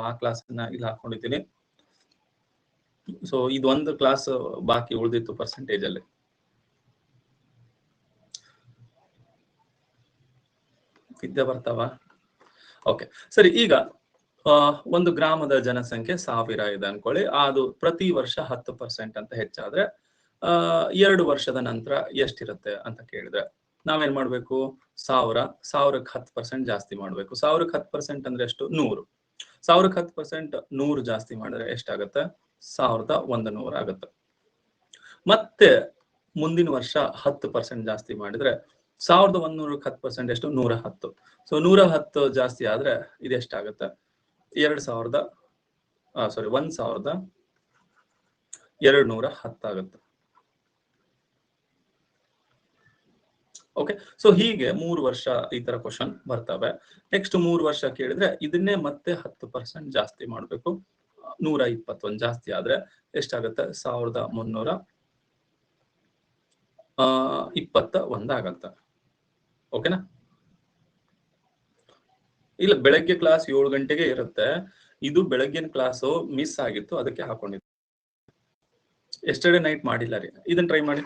ಆ ಕ್ಲಾಸನ್ನ ಇಲ್ಲಿ ಹಾಕೊಂಡಿದ್ದೀನಿ. ಸೊ ಇದೊಂದು ಕ್ಲಾಸ್ ಬಾಕಿ ಉಳಿದಿತ್ತು ಪರ್ಸೆಂಟೇಜ್ ಅಲ್ಲಿ. ವಿದ್ಯೆ ಬರ್ತಾವ? ಓಕೆ ಸರಿ. ಈಗ ಒಂದು ಗ್ರಾಮದ ಜನಸಂಖ್ಯೆ 1000 ಇದೆ ಅನ್ಕೊಳ್ಳಿ. ಅದು ಪ್ರತಿ ವರ್ಷ 10% ಅಂತ ಹೆಚ್ಚಾದ್ರೆ 2 ವರ್ಷದ ನಂತರ ಎಷ್ಟಿರುತ್ತೆ ಅಂತ ಕೇಳಿದ್ರೆ ನಾವೇನ್ ಮಾಡ್ಬೇಕು? 1000ಕ್ಕೆ 10% ಜಾಸ್ತಿ ಮಾಡ್ಬೇಕು. 1000ಕ್ಕೆ 10% ಅಂದ್ರೆ ಎಷ್ಟು? 100. 1000ಕ್ಕೆ 10% 100 ಜಾಸ್ತಿ ಮಾಡಿದ್ರೆ ಎಷ್ಟಾಗತ್ತೆ? 1100 ಆಗುತ್ತೆ. ಮತ್ತೆ ಮುಂದಿನ ವರ್ಷ 10% ಜಾಸ್ತಿ ಮಾಡಿದ್ರೆ 1100ಕ್ಕೆ 10% ಎಷ್ಟು? 110. ಸೊ 110 ಜಾಸ್ತಿ ಆದ್ರೆ ಇದೆಷ್ಟಾಗತ್ತೆ? 1210 ಆಗುತ್ತೆ. ಓಕೆ. ಸೊ ಹೀಗೆ 3 ವರ್ಷ ಈ ತರ ಕ್ವಶನ್ ಬರ್ತವೆ. ನೆಕ್ಸ್ಟ್ 3 ವರ್ಷ ಕೇಳಿದ್ರೆ ಇದನ್ನೇ ಮತ್ತೆ 10% ಜಾಸ್ತಿ ಮಾಡ್ಬೇಕು. 121 ಜಾಸ್ತಿ ಆದ್ರೆ ಎಷ್ಟಾಗತ್ತೆ? 1321 ಆಗತ್ತೆ. ಓಕೆನಾ? ಇಲ್ಲ, ಬೆಳಗ್ಗೆ ಕ್ಲಾಸ್ 7 ಗಂಟೆಗೆ ಇರುತ್ತೆ. ಇದು ಬೆಳಗ್ಗಿನ ಕ್ಲಾಸು ಮಿಸ್ ಆಗಿತ್ತು, ಅದಕ್ಕೆ ಹಾಕೊಂಡಿದ್ದೆ. ಎಸ್ಟರ್ಡೇ ನೈಟ್ ಮಾಡಿಲ್ಲ ರೀ. ಇದನ್ನ ಟ್ರೈ ಮಾಡಿ.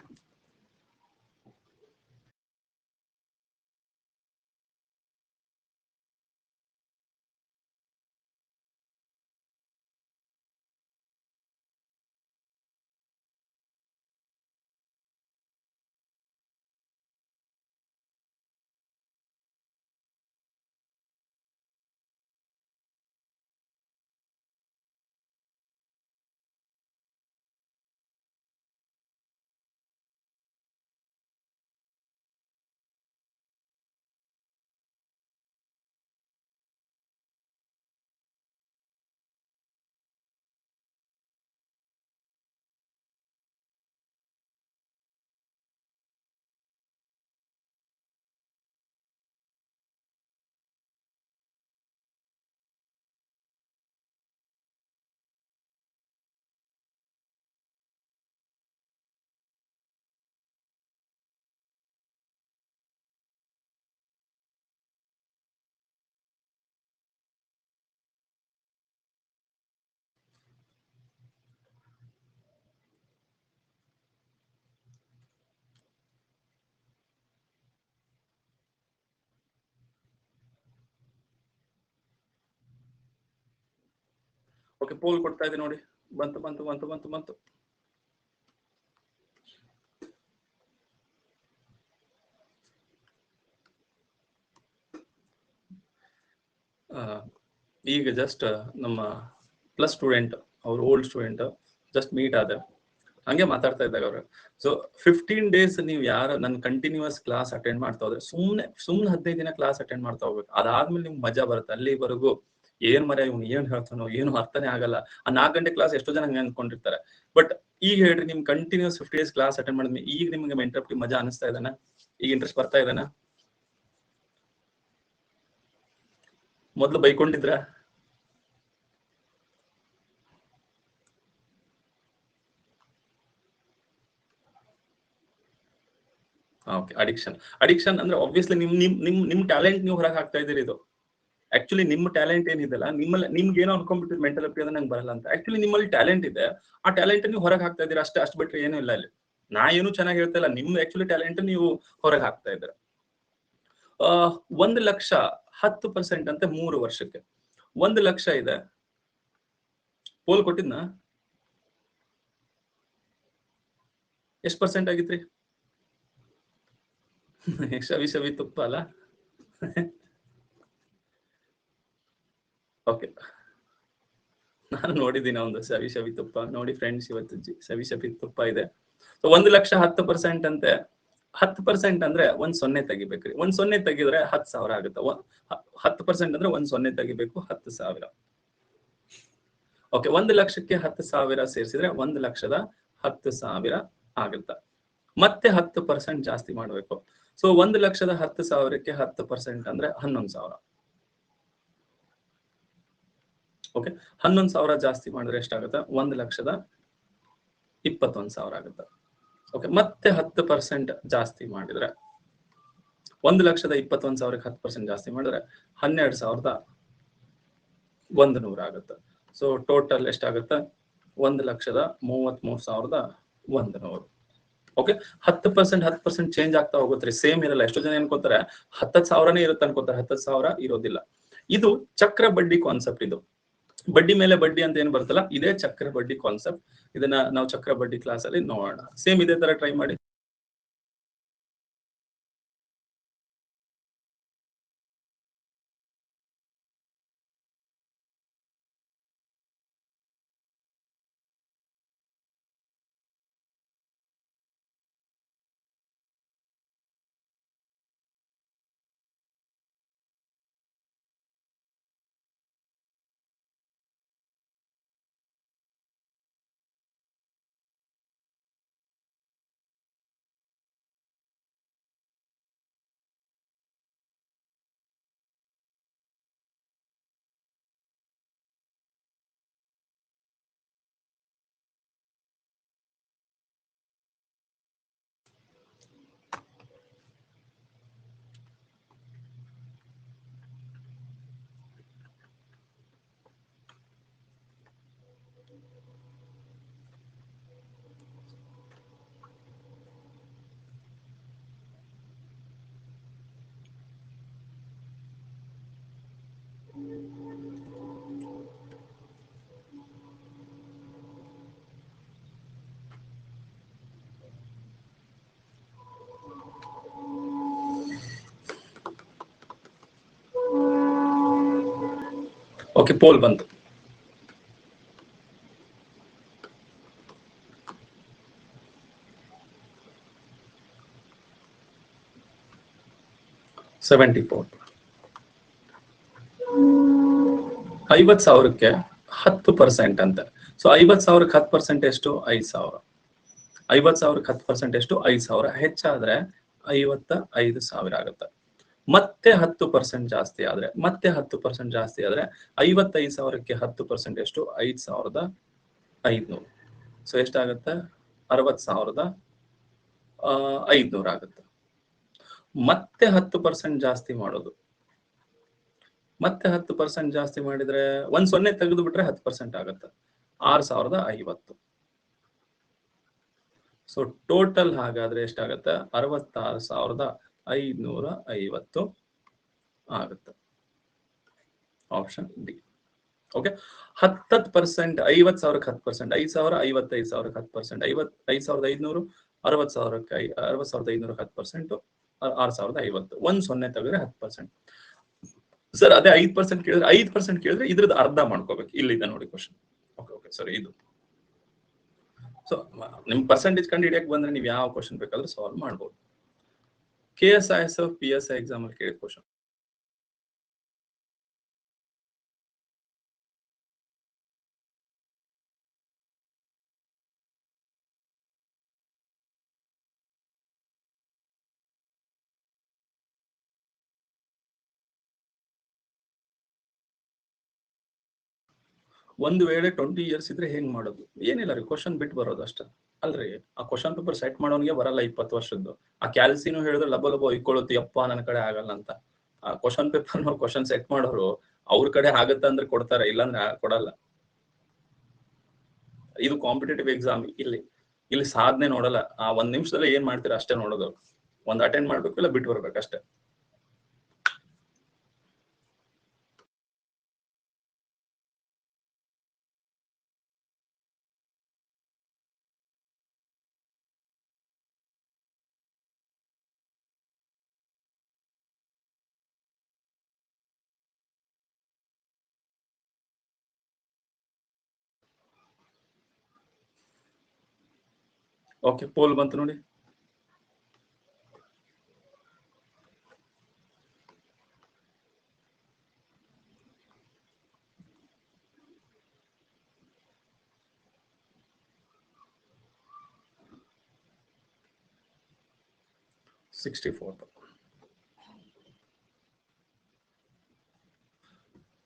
ಓಕೆ, ಪೋಲ್ ಕೊಡ್ತಾ ಇದೆ ನೋಡಿ. ಬಂತು. ಈಗ ಜಸ್ಟ್ ನಮ್ಮ ಪ್ಲಸ್ ಸ್ಟೂಡೆಂಟ್, ಅವ್ರ ಓಲ್ಡ್ ಸ್ಟೂಡೆಂಟ್ ಜಸ್ಟ್ ಮೀಟ್ ಆದ, ಹಂಗೆ ಮಾತಾಡ್ತಾ ಇದ್ದಾಗ ಅವ್ರು. ಸೊ 15 days ನೀವು ಯಾರು ನನ್ನ ಕಂಟಿನ್ಯೂಸ್ ಕ್ಲಾಸ್ ಅಟೆಂಡ್ ಮಾಡ್ತಾ ಹೋದ್ರೆ ಸುಮ್ನೆ 15 ದಿನ ಕ್ಲಾಸ್ ಅಟೆಂಡ್ ಮಾಡ್ತಾ ಹೋಗ್ಬೇಕು. ಅದಾದ್ಮೇಲೆ ನಿಮ್ಗೆ ಮಜಾ ಬರುತ್ತೆ. ಅಲ್ಲಿವರೆಗೂ ಏನ್ ಮರ ಇವ್ನು ಏನ್ ಹೇಳ್ತಾನೋ ಏನು ಅರ್ಥನೇ ಆಗಲ್ಲ. ಆ 4 ಗಂಟೆ ಕ್ಲಾಸ್ ಎಷ್ಟೋ ಜನ ಹಂಗೆ ಅನ್ಕೊಂಡಿರ್ತಾರೆ. ಬಟ್ ಈಗ ಹೇಳ್ರಿ, ನಿಮ್ ಕಂಟಿನ್ಯೂಸ್ 50 days ಕ್ಲಾಸ್ ಅಟೆಂಡ್ ಮಾಡಿದ್ಮೇಲೆ ಈಗ ನಿಮ್ಗೆ ಮೆಂಟಲ್ ಮಜಾ ಅನಿಸ್ತಾ ಇದ್ದಾನ? ಈಗ ಇಂಟ್ರೆಸ್ಟ್ ಬರ್ತಾ ಇದ್ದಾನ? ಮೊದ್ಲು ಬೈಕೊಂಡಿದ್ರ? ಓಕೆ, ಅಡಿಕ್ಷನ್ ಅಂದ್ರೆ ಆಬ್ವಿಯಸ್ಲಿ ನಿಮ್ ಟ್ಯಾಲೆಂಟ್ ನೀವು ಹೊರಗೆ ಹಾಕ್ತಾ ಇದೀರಿ. ಇದು ಆಕ್ಚುಲಿ ನಿಮ್ಮ ಟ್ಯಾಲೆಂಟ್ ಏನಿದೆಲ್ಲ, ನಿಮ್ಗೆ ಏನೋ ಅನ್ಕೊಂಡ್ಬಿಟ್ಟಿದ್ರೆ ಮೆಂಟಲ್ ಅಪ್ ನಂಗೆ ಬರಲ್ಲ ಅಂತ. ಆಕ್ಚುಲಿ ನಿಮ್ಮಲ್ಲಿ ಟ್ಯಾಲೆಂಟ್ ಇದೆ, ಆ ಟ್ಯಾಲೆಂಟ್ ನೀವು ಹೊರಗೆ ಹಾಕ್ತಾ ಇದೀರಿ ಅಷ್ಟು ಬಿಟ್ರೆ ಏನೂ ಇಲ್ಲ ಇಲ್ಲಿ. ನಾ ಏನು ಚೆನ್ನಾಗಿ ಹೇಳ್ತಾ ಇಲ್ಲ, ನಿಮ್ ಆಕ್ಚುಲಿ ಟ್ಯಾಲೆಂಟ್ ನೀವು ಹೊರಗೆ ಹಾಕ್ತಾ ಇದ್ದೀರ. 1 ಲಕ್ಷ 10% ಅಂತ 3 ವರ್ಷಕ್ಕೆ 1 ಲಕ್ಷ ಇದೆ. ಪೋಲ್ ಕೊಟ್ಟಿದ್ನ? ಎಷ್ಟು ಪರ್ಸೆಂಟ್ ಆಗಿತ್ರಿ? ಶವಿ ತುಪ್ಪ ಅಲ್ಲ. ಓಕೆ, ನಾನು ನೋಡಿದ್ದೀನಿ ಒಂದು ಶವಿ ತುಪ್ಪ ನೋಡಿ ಫ್ರೆಂಡ್ಸ್. ಇವತ್ತು ಶವಿ ತುಪ್ಪ ಇದೆ. 1 ಲಕ್ಷ 10% ಅಂತೆ. 10% ಅಂದ್ರೆ 1 0 ತೆಗಿಬೇಕ್ರಿ. 1 0 ತೆಗಿದ್ರೆ 10,000 ಆಗುತ್ತೆ. 10% ಅಂದ್ರೆ 1 0 ತೆಗಿಬೇಕು, 10,000. ಓಕೆ, 1 ಲಕ್ಷಕ್ಕೆ 10,000 ಸೇರಿಸಿದ್ರೆ 1,10,000 ಆಗುತ್ತೆ. ಮತ್ತೆ 10% ಜಾಸ್ತಿ ಮಾಡ್ಬೇಕು. ಸೊ 1,10,000ಕ್ಕೆ 10% ಅಂದ್ರೆ 11,000. ಓಕೆ, 11,000 ಜಾಸ್ತಿ ಮಾಡಿದ್ರೆ ಎಷ್ಟಾಗುತ್ತೆ? 1,21,000 ಆಗುತ್ತೆ. ಓಕೆ, ಮತ್ತೆ 10% ಜಾಸ್ತಿ ಮಾಡಿದ್ರೆ 1,21,000ಕ್ಕೆ 10% ಜಾಸ್ತಿ ಮಾಡಿದ್ರೆ 12,000 100 ಆಗುತ್ತೆ. ಸೊ ಟೋಟಲ್ ಎಷ್ಟಾಗುತ್ತೆ? 1,33,100. ಓಕೆ, 10% ಚೇಂಜ್ ಆಗ್ತಾ ಹೋಗುತ್ತೆ, ಸೇಮ್ ಇರಲ್ಲ. ಎಷ್ಟೋ ಜನ ಅನ್ಕೋತಾರೆ 10,000ನೇ ಇರುತ್ತೆ ಅನ್ಕೋತಾರೆ, 10,000 ಇರೋದಿಲ್ಲ. ಇದು ಚಕ್ರ ಬಡ್ಡಿ ಕಾನ್ಸೆಪ್ಟ್. ಇದು ಬಡ್ಡಿ ಮೇಲೆ ಬಡ್ಡಿ ಅಂತ ಏನು ಬರ್ತಲ್ಲ, ಇದೇ ಚಕ್ರ ಬಡ್ಡಿ ಕಾನ್ಸೆಪ್ಟ್. ಇದನ್ನ ನಾವು ಚಕ್ರ ಬಡ್ಡಿ ಕ್ಲಾಸ್ ಅಲ್ಲಿ ನೋಡೋಣ. ಸೇಮ್ ಇದೇ ತರ ಟ್ರೈ ಮಾಡಿ. ಓಕೆ, ಪೋಲ್ ಬಂತು. $74. 50,000ಕ್ಕೆ 10% ಅಂತ. ಸೊ 50,000ಕ್ಕೆ 10% ಎಷ್ಟು? 5,000. 50,000ಕ್ಕೆ 10% ಎಷ್ಟು? 5,000. ಹೆಚ್ಚಾದ್ರೆ 55,000 ಆಗುತ್ತೆ. ಮತ್ತೆ 10% ಜಾಸ್ತಿ ಆದ್ರೆ, 55,000ಕ್ಕೆ 10% ಎಷ್ಟು? 5,500. ಸೊ ಎಷ್ಟಾಗುತ್ತೆ? 60,500 ಆಗುತ್ತೆ. ಮತ್ತೆ 10% ಜಾಸ್ತಿ ಮಾಡೋದು. ಮತ್ತೆ 10% ಜಾಸ್ತಿ ಮಾಡಿದ್ರೆ 0 ತೆಗೆದು ಬಿಟ್ರೆ 10% ಆಗುತ್ತೆ. 6,050. ಸೊ ಟೋಟಲ್ ಹಾಗಾದ್ರೆ ಎಷ್ಟಾಗುತ್ತೆ? 66,550 ಆಗುತ್ತೆ. Option D. ಓಕೆ, 10%, 50,000ಕ್ಕೆ 10%, 5,000, 55,000ಕ್ಕೆ 10%, 55,500, 60,000ಕ್ಕೆ 60,500ಕ್ಕೆ 10%, 6,050. 0 ತೆಗೆದ್ರೆ 10%. ಸರ್ ಅದೇ 5% ಕೇಳಿದ್ರೆ 5% ಕೇಳಿದ್ರೆ ಇದ್ರದ್ದು ಅರ್ಧ ಮಾಡ್ಕೋಬೇಕು. ಇಲ್ಲಿದೆ ನೋಡಿ ಕ್ವಶನ್. ಓಕೆ ಓಕೆ ಸರ್, ಇದು ಸೊ ನಿಮ್ ಪರ್ಸೆಂಟೇಜ್ ಕಂಡು ಹಿಡಿಯಕ್ಕೆ ಬಂದ್ರೆ ನೀವು ಯಾವ ಕ್ವಶನ್ ಬೇಕಾದ್ರೂ ಸಾಲ್ವ್ ಮಾಡ್ಬೋದು. KSIS PSI ಎಕ್ಸಾಮ್ ಅಲ್ಲಿ ಕೇಳಿದ ಕ್ವಶನ್. ಒಂದು ವೇಳೆ 20 ಇಯರ್ಸ್ ಇದ್ರೆ ಹೆಂಗ್ ಮಾಡೋದು? ಏನಿಲ್ಲ ರೀ, ಕ್ವಶನ್ ಬಿಟ್ಟು ಬರೋದು ಅಷ್ಟೇ ಅಲ್ರಿ. ಆ ಕ್ವಶನ್ ಪೇಪರ್ ಸೆಟ್ ಮಾಡೋನಿಗೆ ಬರಲ್ಲ 20 ವರ್ಷದ್ದು. ಆ ಕ್ಯಾಲ್ಸಿನೂ ಹೇಳಿದ್ರೆ ಲಬ ಲಬ ಇಕ್ಕೊಳ್ಳುತ್ತೆ, ಯಪ್ಪ ನನ್ನ ಕಡೆ ಆಗಲ್ಲ ಅಂತ. ಆ ಕ್ವಶನ್ ಪೇಪರ್ ಕ್ವಶನ್ ಸೆಟ್ ಮಾಡೋರು ಅವ್ರ ಕಡೆ ಆಗತ್ತ ಅಂದ್ರೆ ಕೊಡ್ತಾರೆ, ಇಲ್ಲಾಂದ್ರೆ ಕೊಡಲ್ಲ. ಇದು ಕಾಂಪಿಟೇಟಿವ್ ಎಕ್ಸಾಮ್. ಇಲ್ಲಿ ಸಾಧನೆ ನೋಡಲ್ಲ. ಆ 1 ನಿಮಿಷದಲ್ಲಿ ಏನ್ ಮಾಡ್ತೀರಾ ಅಷ್ಟೇ ನೋಡೋದು. ಒಂದ್ ಅಟೆಂಡ್ ಮಾಡ್ಬೇಕು, ಇಲ್ಲ ಬಿಟ್ಟು ಬರ್ಬೇಕು ಅಷ್ಟೇ. ಓಕೆ, ಪೋಲ್ ಬಂತು ನೋಡಿ.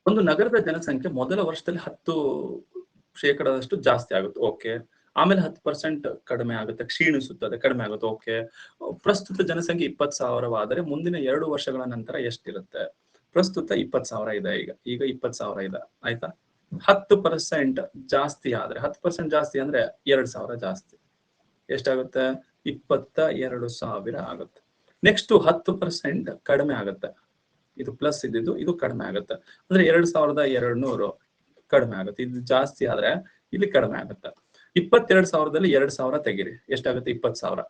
ಒಂದು ನಗರದ ಜನಸಂಖ್ಯೆ ಮೊದಲ ವರ್ಷದಲ್ಲಿ 10% ಜಾಸ್ತಿ ಆಗುತ್ತೆ. ಓಕೆ, ಆಮೇಲೆ 10% ಕಡಿಮೆ ಆಗುತ್ತೆ, ಕ್ಷೀಣಿಸುತ್ತದೆ, ಕಡಿಮೆ ಆಗುತ್ತೆ. ಓಕೆ, ಪ್ರಸ್ತುತ ಜನಸಂಖ್ಯೆ 20,000 ಆದರೆ ಮುಂದಿನ 2 ವರ್ಷಗಳ ನಂತರ ಎಷ್ಟಿರುತ್ತೆ? ಪ್ರಸ್ತುತ 20,000 ಇದೆ. ಈಗ 20,000 ಇದೆ, ಆಯ್ತಾ. 10% ಜಾಸ್ತಿ ಆದ್ರೆ 10% ಜಾಸ್ತಿ ಅಂದ್ರೆ 2,000 ಜಾಸ್ತಿ, ಎಷ್ಟಾಗುತ್ತೆ? 22,000 ಆಗುತ್ತೆ. ನೆಕ್ಸ್ಟ್ 10% ಕಡಿಮೆ ಆಗುತ್ತೆ, ಇದು ಪ್ಲಸ್ ಇದ್ದಿದ್ದು ಇದು ಕಡಿಮೆ ಆಗುತ್ತೆ, ಅಂದ್ರೆ 2,200 ಕಡಿಮೆ ಆಗುತ್ತೆ. ಇದು ಜಾಸ್ತಿ ಆದ್ರೆ ಇಲ್ಲಿ ಕಡಿಮೆ ಆಗುತ್ತೆ. 22,000ದಲ್ಲಿ 2,000 ತೆಗಿರಿ, ಎಷ್ಟಾಗುತ್ತೆ? 20,000.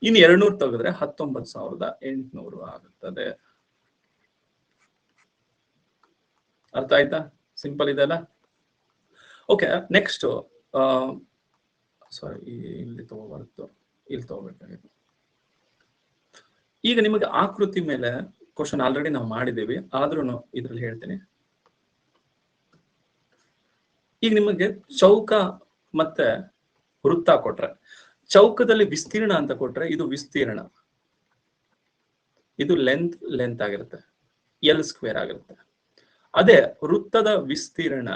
ಇನ್ನು 200 ತೆಗೆದ್ರೆ 19,800 ಆಗುತ್ತದೆ. ಅರ್ಥ ಆಯ್ತಾ? ಸಿಂಪಲ್ ಇದೆಲ್ಲ. ಓಕೆ, ನೆಕ್ಸ್ಟ್ ಸಾರಿ, ಇಲ್ಲಿ ತಗೋಬಾರ್ದು, ಇಲ್ಲಿ ತಗೋಬೇಕಾಗಿತ್ತು. ಈಗ ನಿಮಗೆ ಆಕೃತಿ ಮೇಲೆ ಕ್ವಶನ್ ಆಲ್ರೆಡಿ ನಾವು ಮಾಡಿದ್ದೀವಿ, ಆದ್ರೂ ಇದ್ರಲ್ಲಿ ಹೇಳ್ತೀನಿ. ಈಗ ನಿಮಗೆ ಚೌಕ ಮತ್ತೆ ವೃತ್ತ ಕೊಟ್ರೆ, ಚೌಕದಲ್ಲಿ ವಿಸ್ತೀರ್ಣ ಅಂತ ಕೊಟ್ರೆ ಇದು ವಿಸ್ತೀರ್ಣ, ಇದು ಲೆಂತ್ ಆಗಿರುತ್ತೆ, ಎಲ್ ಸ್ಕ್ವೇರ್ ಆಗಿರುತ್ತೆ. ಅದೇ ವೃತ್ತದ ವಿಸ್ತೀರ್ಣ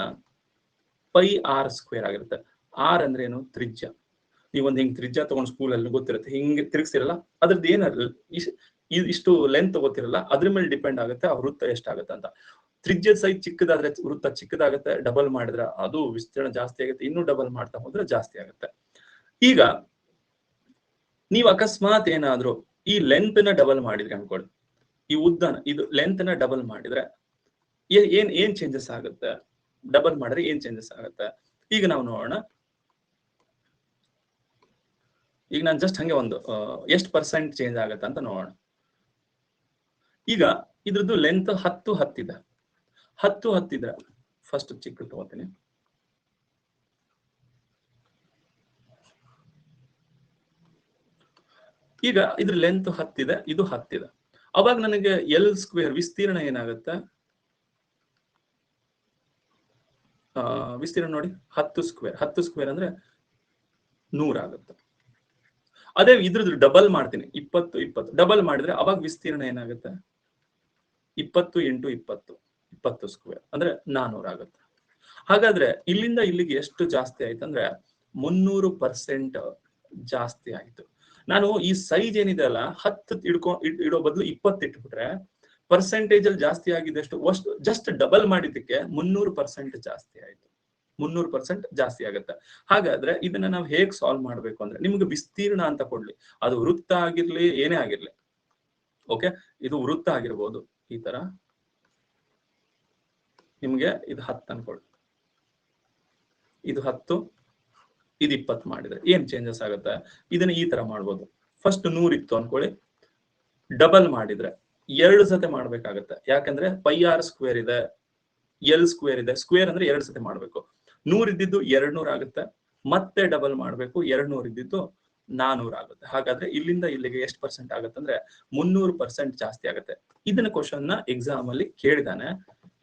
ಪೈ ಆರ್ ಸ್ಕ್ವೇರ್ ಆಗಿರುತ್ತೆ. ಆರ್ ಅಂದ್ರೆ ಏನು? ತ್ರಿಜ್ಯ. ನೀವೊಂದು ಹಿಂಗ್ ತ್ರಿಜ್ಯ ತಗೊಂಡು ಸ್ಕೂಲಲ್ಲಿ ಗೊತ್ತಿರುತ್ತೆ, ಹಿಂಗೆ ತಿರುಗಿಸಿರಲ್ಲ, ಅದ್ರದ್ದು ಏನಾದ್ರು ಇಷ್ಟು ಲೆಂತ್ ತಗೋತಿರಲ್ಲ, ಅದ್ರ ಮೇಲೆ ಡಿಪೆಂಡ್ ಆಗುತ್ತೆ ಆ ವೃತ್ತ ಎಷ್ಟಾಗುತ್ತೆ ಅಂತ. ತ್ರಿಜ್ಯದ ಸೈಜ್ ಚಿಕ್ಕದಾದ್ರೆ ವೃತ್ತ ಚಿಕ್ಕದಾಗುತ್ತೆ, ಡಬಲ್ ಮಾಡಿದ್ರೆ ಅದು ವಿಸ್ತೀರ್ಣ ಜಾಸ್ತಿ ಆಗುತ್ತೆ, ಇನ್ನೂ ಡಬಲ್ ಮಾಡ್ತಾ ಹೋದ್ರೆ ಜಾಸ್ತಿ ಆಗುತ್ತೆ. ಈಗ ನೀವು ಅಕಸ್ಮಾತ್ ಏನಾದ್ರು ಈ ಲೆಂತ್ ನ ಡಬಲ್ ಮಾಡಿದ್ರೆ ಅನ್ಕೊಳ್ಳಿ, ಈ ಉದ್ದನ ಇದು ಲೆಂತ್ ನ ಡಬಲ್ ಮಾಡಿದ್ರೆ ಏನ್ ಚೇಂಜಸ್ ಆಗುತ್ತೆ? ಡಬಲ್ ಮಾಡಿದ್ರೆ ಏನ್ ಚೇಂಜಸ್ ಆಗುತ್ತೆ? ಈಗ ನಾವು ನೋಡೋಣ. ಈಗ ನಾನು ಜಸ್ಟ್ ಹಂಗೆ ಒಂದು ಎಷ್ಟು ಪರ್ಸೆಂಟ್ ಚೇಂಜ್ ಆಗುತ್ತೆ ಅಂತ ನೋಡೋಣ. ಈಗ ಇದ್ರದ್ದು ಲೆಂತ್ 10 ಇದೆ. 10 ಇದ್ರೆ ಫಸ್ಟ್ ಚಿಕ್ಕ ತಗೋತೀನಿ. ಈಗ ಇದ್ರ ಲೆಂತ್ 10 ಇದೆ, ಇದು 10 ಇದೆ. ಅವಾಗ ನನಗೆ ಎಲ್ ಸ್ಕ್ವೇರ್ ವಿಸ್ತೀರ್ಣ ಏನಾಗುತ್ತೆ? ವಿಸ್ತೀರ್ಣ ನೋಡಿ, 10 ಸ್ಕ್ವೇರ್ ಅಂದ್ರೆ 100 ಆಗುತ್ತೆ. ಅದೇ ಇದ್ರದ್ದು ಡಬಲ್ ಮಾಡ್ತೀನಿ, 20 ಡಬಲ್ ಮಾಡಿದ್ರೆ ಅವಾಗ ವಿಸ್ತೀರ್ಣ ಏನಾಗುತ್ತೆ? 20 × 20 ಸ್ಕ್ವೇರ್ ಅಂದ್ರೆ 400 ಆಗುತ್ತೆ. ಹಾಗಾದ್ರೆ ಇಲ್ಲಿಂದ ಇಲ್ಲಿಗೆ ಎಷ್ಟು ಜಾಸ್ತಿ ಆಯ್ತು ಅಂದ್ರೆ 300% ಜಾಸ್ತಿ ಆಯ್ತು. ನಾನು ಈ ಸೈಜ್ ಏನಿದೆ ಅಲ್ಲ 10 ಇಡೋ ಬದಲು 20 ಇಟ್ಬಿಟ್ರೆ ಪರ್ಸೆಂಟೇಜ್ ಅಲ್ಲಿ ಜಾಸ್ತಿ ಆಗಿದ್ದಷ್ಟು ಜಸ್ಟ್ ಡಬಲ್ ಮಾಡಿದ್ದಕ್ಕೆ 300% ಜಾಸ್ತಿ ಆಯ್ತು. 300% ಜಾಸ್ತಿ ಆಗುತ್ತೆ. ಹಾಗಾದ್ರೆ ಇದನ್ನ ನಾವು ಹೇಗ್ ಸಾಲ್ವ್ ಮಾಡ್ಬೇಕು ಅಂದ್ರೆ, ನಿಮ್ಗೆ ವಿಸ್ತೀರ್ಣ ಅಂತ ಕೊಡ್ಲಿ, ಅದು ವೃತ್ತ ಆಗಿರ್ಲಿ ಏನೇ ಆಗಿರ್ಲಿ. ಓಕೆ, ಇದು ವೃತ್ತ ಆಗಿರ್ಬೋದು, ಈ ತರ ನಿಮ್ಗೆ ಇದು 10 ಅನ್ಕೊಳ್ಳಿ, ಇದು 10, ಇದು 20 ಮಾಡಿದ್ರೆ ಏನ್ ಚೇಂಜಸ್ ಆಗುತ್ತೆ? ಇದನ್ನ ಈ ತರ ಮಾಡ್ಬೋದು. ಫಸ್ಟ್ 100 ಇತ್ತು ಅನ್ಕೊಳ್ಳಿ, ಡಬಲ್ ಮಾಡಿದ್ರೆ 2 ಸತಿ ಮಾಡ್ಬೇಕಾಗತ್ತೆ. ಯಾಕಂದ್ರೆ ಪೈ ಆರ್ ಸ್ಕ್ವೇರ್ ಇದೆ, ಎಲ್ ಸ್ಕ್ವೇರ್ ಇದೆ, ಸ್ಕ್ವೇರ್ ಅಂದ್ರೆ 2 ಸತಿ ಮಾಡ್ಬೇಕು. 100 ಇದ್ದಿದ್ದು 200 ಆಗುತ್ತೆ, ಮತ್ತೆ ಡಬಲ್ ಮಾಡ್ಬೇಕು, 200 ಇದ್ದಿದ್ದು 400 ಆಗುತ್ತೆ. ಹಾಗಾದ್ರೆ ಇಲ್ಲಿಂದ ಇಲ್ಲಿಗೆ ಎಷ್ಟು ಪರ್ಸೆಂಟ್ ಆಗುತ್ತೆ ಅಂದ್ರೆ 300% ಜಾಸ್ತಿ ಆಗುತ್ತೆ. ಇದನ್ನ ಕ್ವಶನ್ ನ ಎಕ್ಸಾಮ್ ಅಲ್ಲಿ ಕೇಳಿದಾನೆ.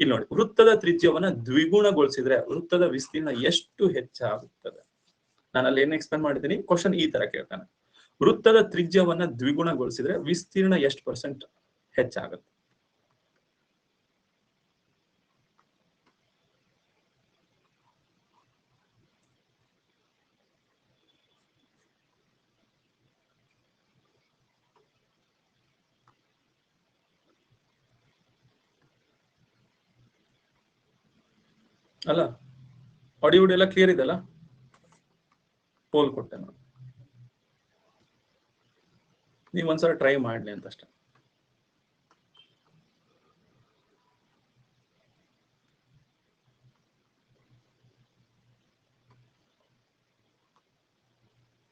ಇಲ್ಲಿ ನೋಡಿ, ವೃತ್ತದ ತ್ರಿಜ್ಯವನ್ನ ದ್ವಿಗುಣಗೊಳಿಸಿದ್ರೆ ವೃತ್ತದ ವಿಸ್ತೀರ್ಣ ಎಷ್ಟು ಹೆಚ್ಚಾಗುತ್ತದೆ? ನಾನು ಅಲ್ಲಿ ಏನ್ ಎಕ್ಸ್ಪ್ಲೇನ್ ಮಾಡಿದ್ದೀನಿ, ಕ್ವಶನ್ ಈ ತರ ಕೇಳ್ತಾನೆ. ವೃತ್ತದ ತ್ರಿಜ್ಯವನ್ನ ದ್ವಿಗುಣಗೊಳಿಸಿದ್ರೆ ವಿಸ್ತೀರ್ಣ ಎಷ್ಟು ಪರ್ಸೆಂಟ್ ಹೆಚ್ಚಾಗುತ್ತೆ? ಅಲ್ಲ, ಆಡಿಯೋ ಎಲ್ಲ ಕ್ಲಿಯರ್ ಇದೆಲ್ಲ? ಪೋಲ್ ಕೊಟ್ಟೆ ನಾನು, ನೀವು ಒಂದ್ಸಲ ಟ್ರೈ ಮಾಡ್ಲಿ ಅಂತ ಅಷ್ಟೇ.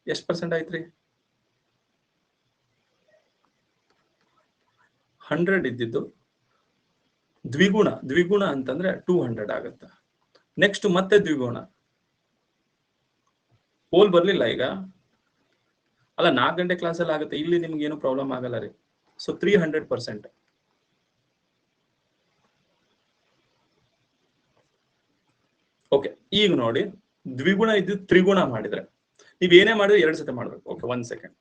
ಎಷ್ಟು ಪರ್ಸೆಂಟ್ ಆಯ್ತ್ರಿ? 100 ಇದ್ದಿದ್ದು ದ್ವಿಗುಣ ಅಂತಂದ್ರೆ 200 ಆಗುತ್ತೆ. ನೆಕ್ಸ್ಟ್ ಮತ್ತೆ ದ್ವಿಗುಣ, ಪೋಲ್ ಬರ್ಲಿಲ್ಲ ಈಗ. ಅಲ್ಲ, 4 ಗಂಟೆ ಕ್ಲಾಸಲ್ಲಿ ಆಗುತ್ತೆ, ಇಲ್ಲಿ ನಿಮ್ಗೆ ಏನು ಪ್ರಾಬ್ಲಮ್ ಆಗಲ್ಲ ರೀ. ಸೊ 300%. ಓಕೆ, ಈಗ ನೋಡಿ, ದ್ವಿಗುಣ ಇದ್ದು ತ್ರಿಗುಣ ಮಾಡಿದ್ರೆ ನೀವ್ ಏನೇ ಮಾಡಿದ್ರೆ 2 ಸತಿ ಮಾಡ್ಬೇಕು. Okay, 1 second.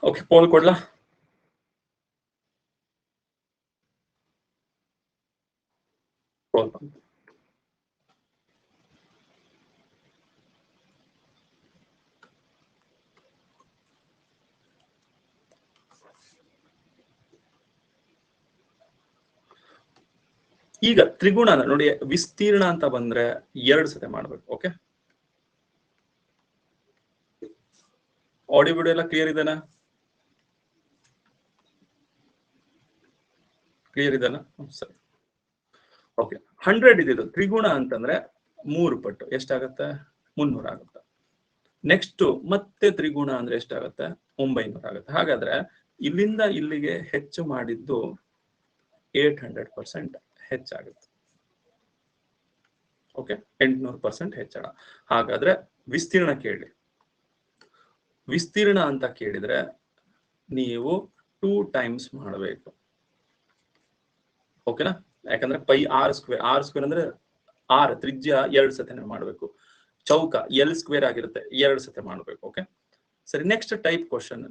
ಓಕೆ, ಪೋಲ್ ಕೊಡ್ಲಾ? ಪೋಲ್ ಈಗ ತ್ರಿಗುಣನ ನೋಡಿ, ವಿಸ್ತೀರ್ಣ ಅಂತ ಬಂದ್ರೆ 2 ಸತಿ ಮಾಡ್ಬೇಕು. ಓಕೆ, ಆಡಿಯೋ ವಿಡಿಯೋ ಎಲ್ಲ ಕ್ಲಿಯರ್ ಇದೆನಾ? ಕ್ಲಿಯರ್ ಇದೆನಾ? ಸರಿ. ಓಕೆ, 100 ಇದಿದ್ದು ತ್ರಿಗುಣ ಅಂತಂದ್ರೆ 3 ಪಟ್ಟು ಎಷ್ಟಾಗತ್ತೆ? 300 ಆಗುತ್ತೆ. ನೆಕ್ಸ್ಟ್ ಮತ್ತೆ ತ್ರಿಗುಣ ಅಂದ್ರೆ ಎಷ್ಟಾಗತ್ತೆ? 900 ಆಗುತ್ತೆ. ಹಾಗಾದ್ರೆ ಇಲ್ಲಿಂದ ಇಲ್ಲಿಗೆ ಹೆಚ್ಚು ಮಾಡಿದ್ದು 800% ಹೆಚ್ಚಾಗುತ್ತೆ. ಓಕೆ, 800% ಹೆಚ್ಚಳ. ಹಾಗಾದ್ರೆ ವಿಸ್ತೀರ್ಣ ಕೇಳಿ. ವಿಸ್ತೀರ್ಣ ಅಂತ ಕೇಳಿದ್ರೆ ನೀವು 2 ಟೈಮ್ಸ್ ಮಾಡಬೇಕು. ಓಕೆನಾ? ಯಾಕಂದ್ರೆ ಪೈ ಆರ್ ಸ್ಕ್ವೇರ್ ಅಂದ್ರೆ ಆರ್ ತ್ರಿಜ್ಯ 2 ಸತಿ ಮಾಡಬೇಕು. ಚೌಕ ಎಲ್ ಸ್ಕ್ವೇರ್ ಆಗಿರುತ್ತೆ, 2 ಸತಿ ಮಾಡಬೇಕು. ಓಕೆ, ಸರಿ. ನೆಕ್ಸ್ಟ್ ಟೈಪ್ ಕ್ವಶನ್,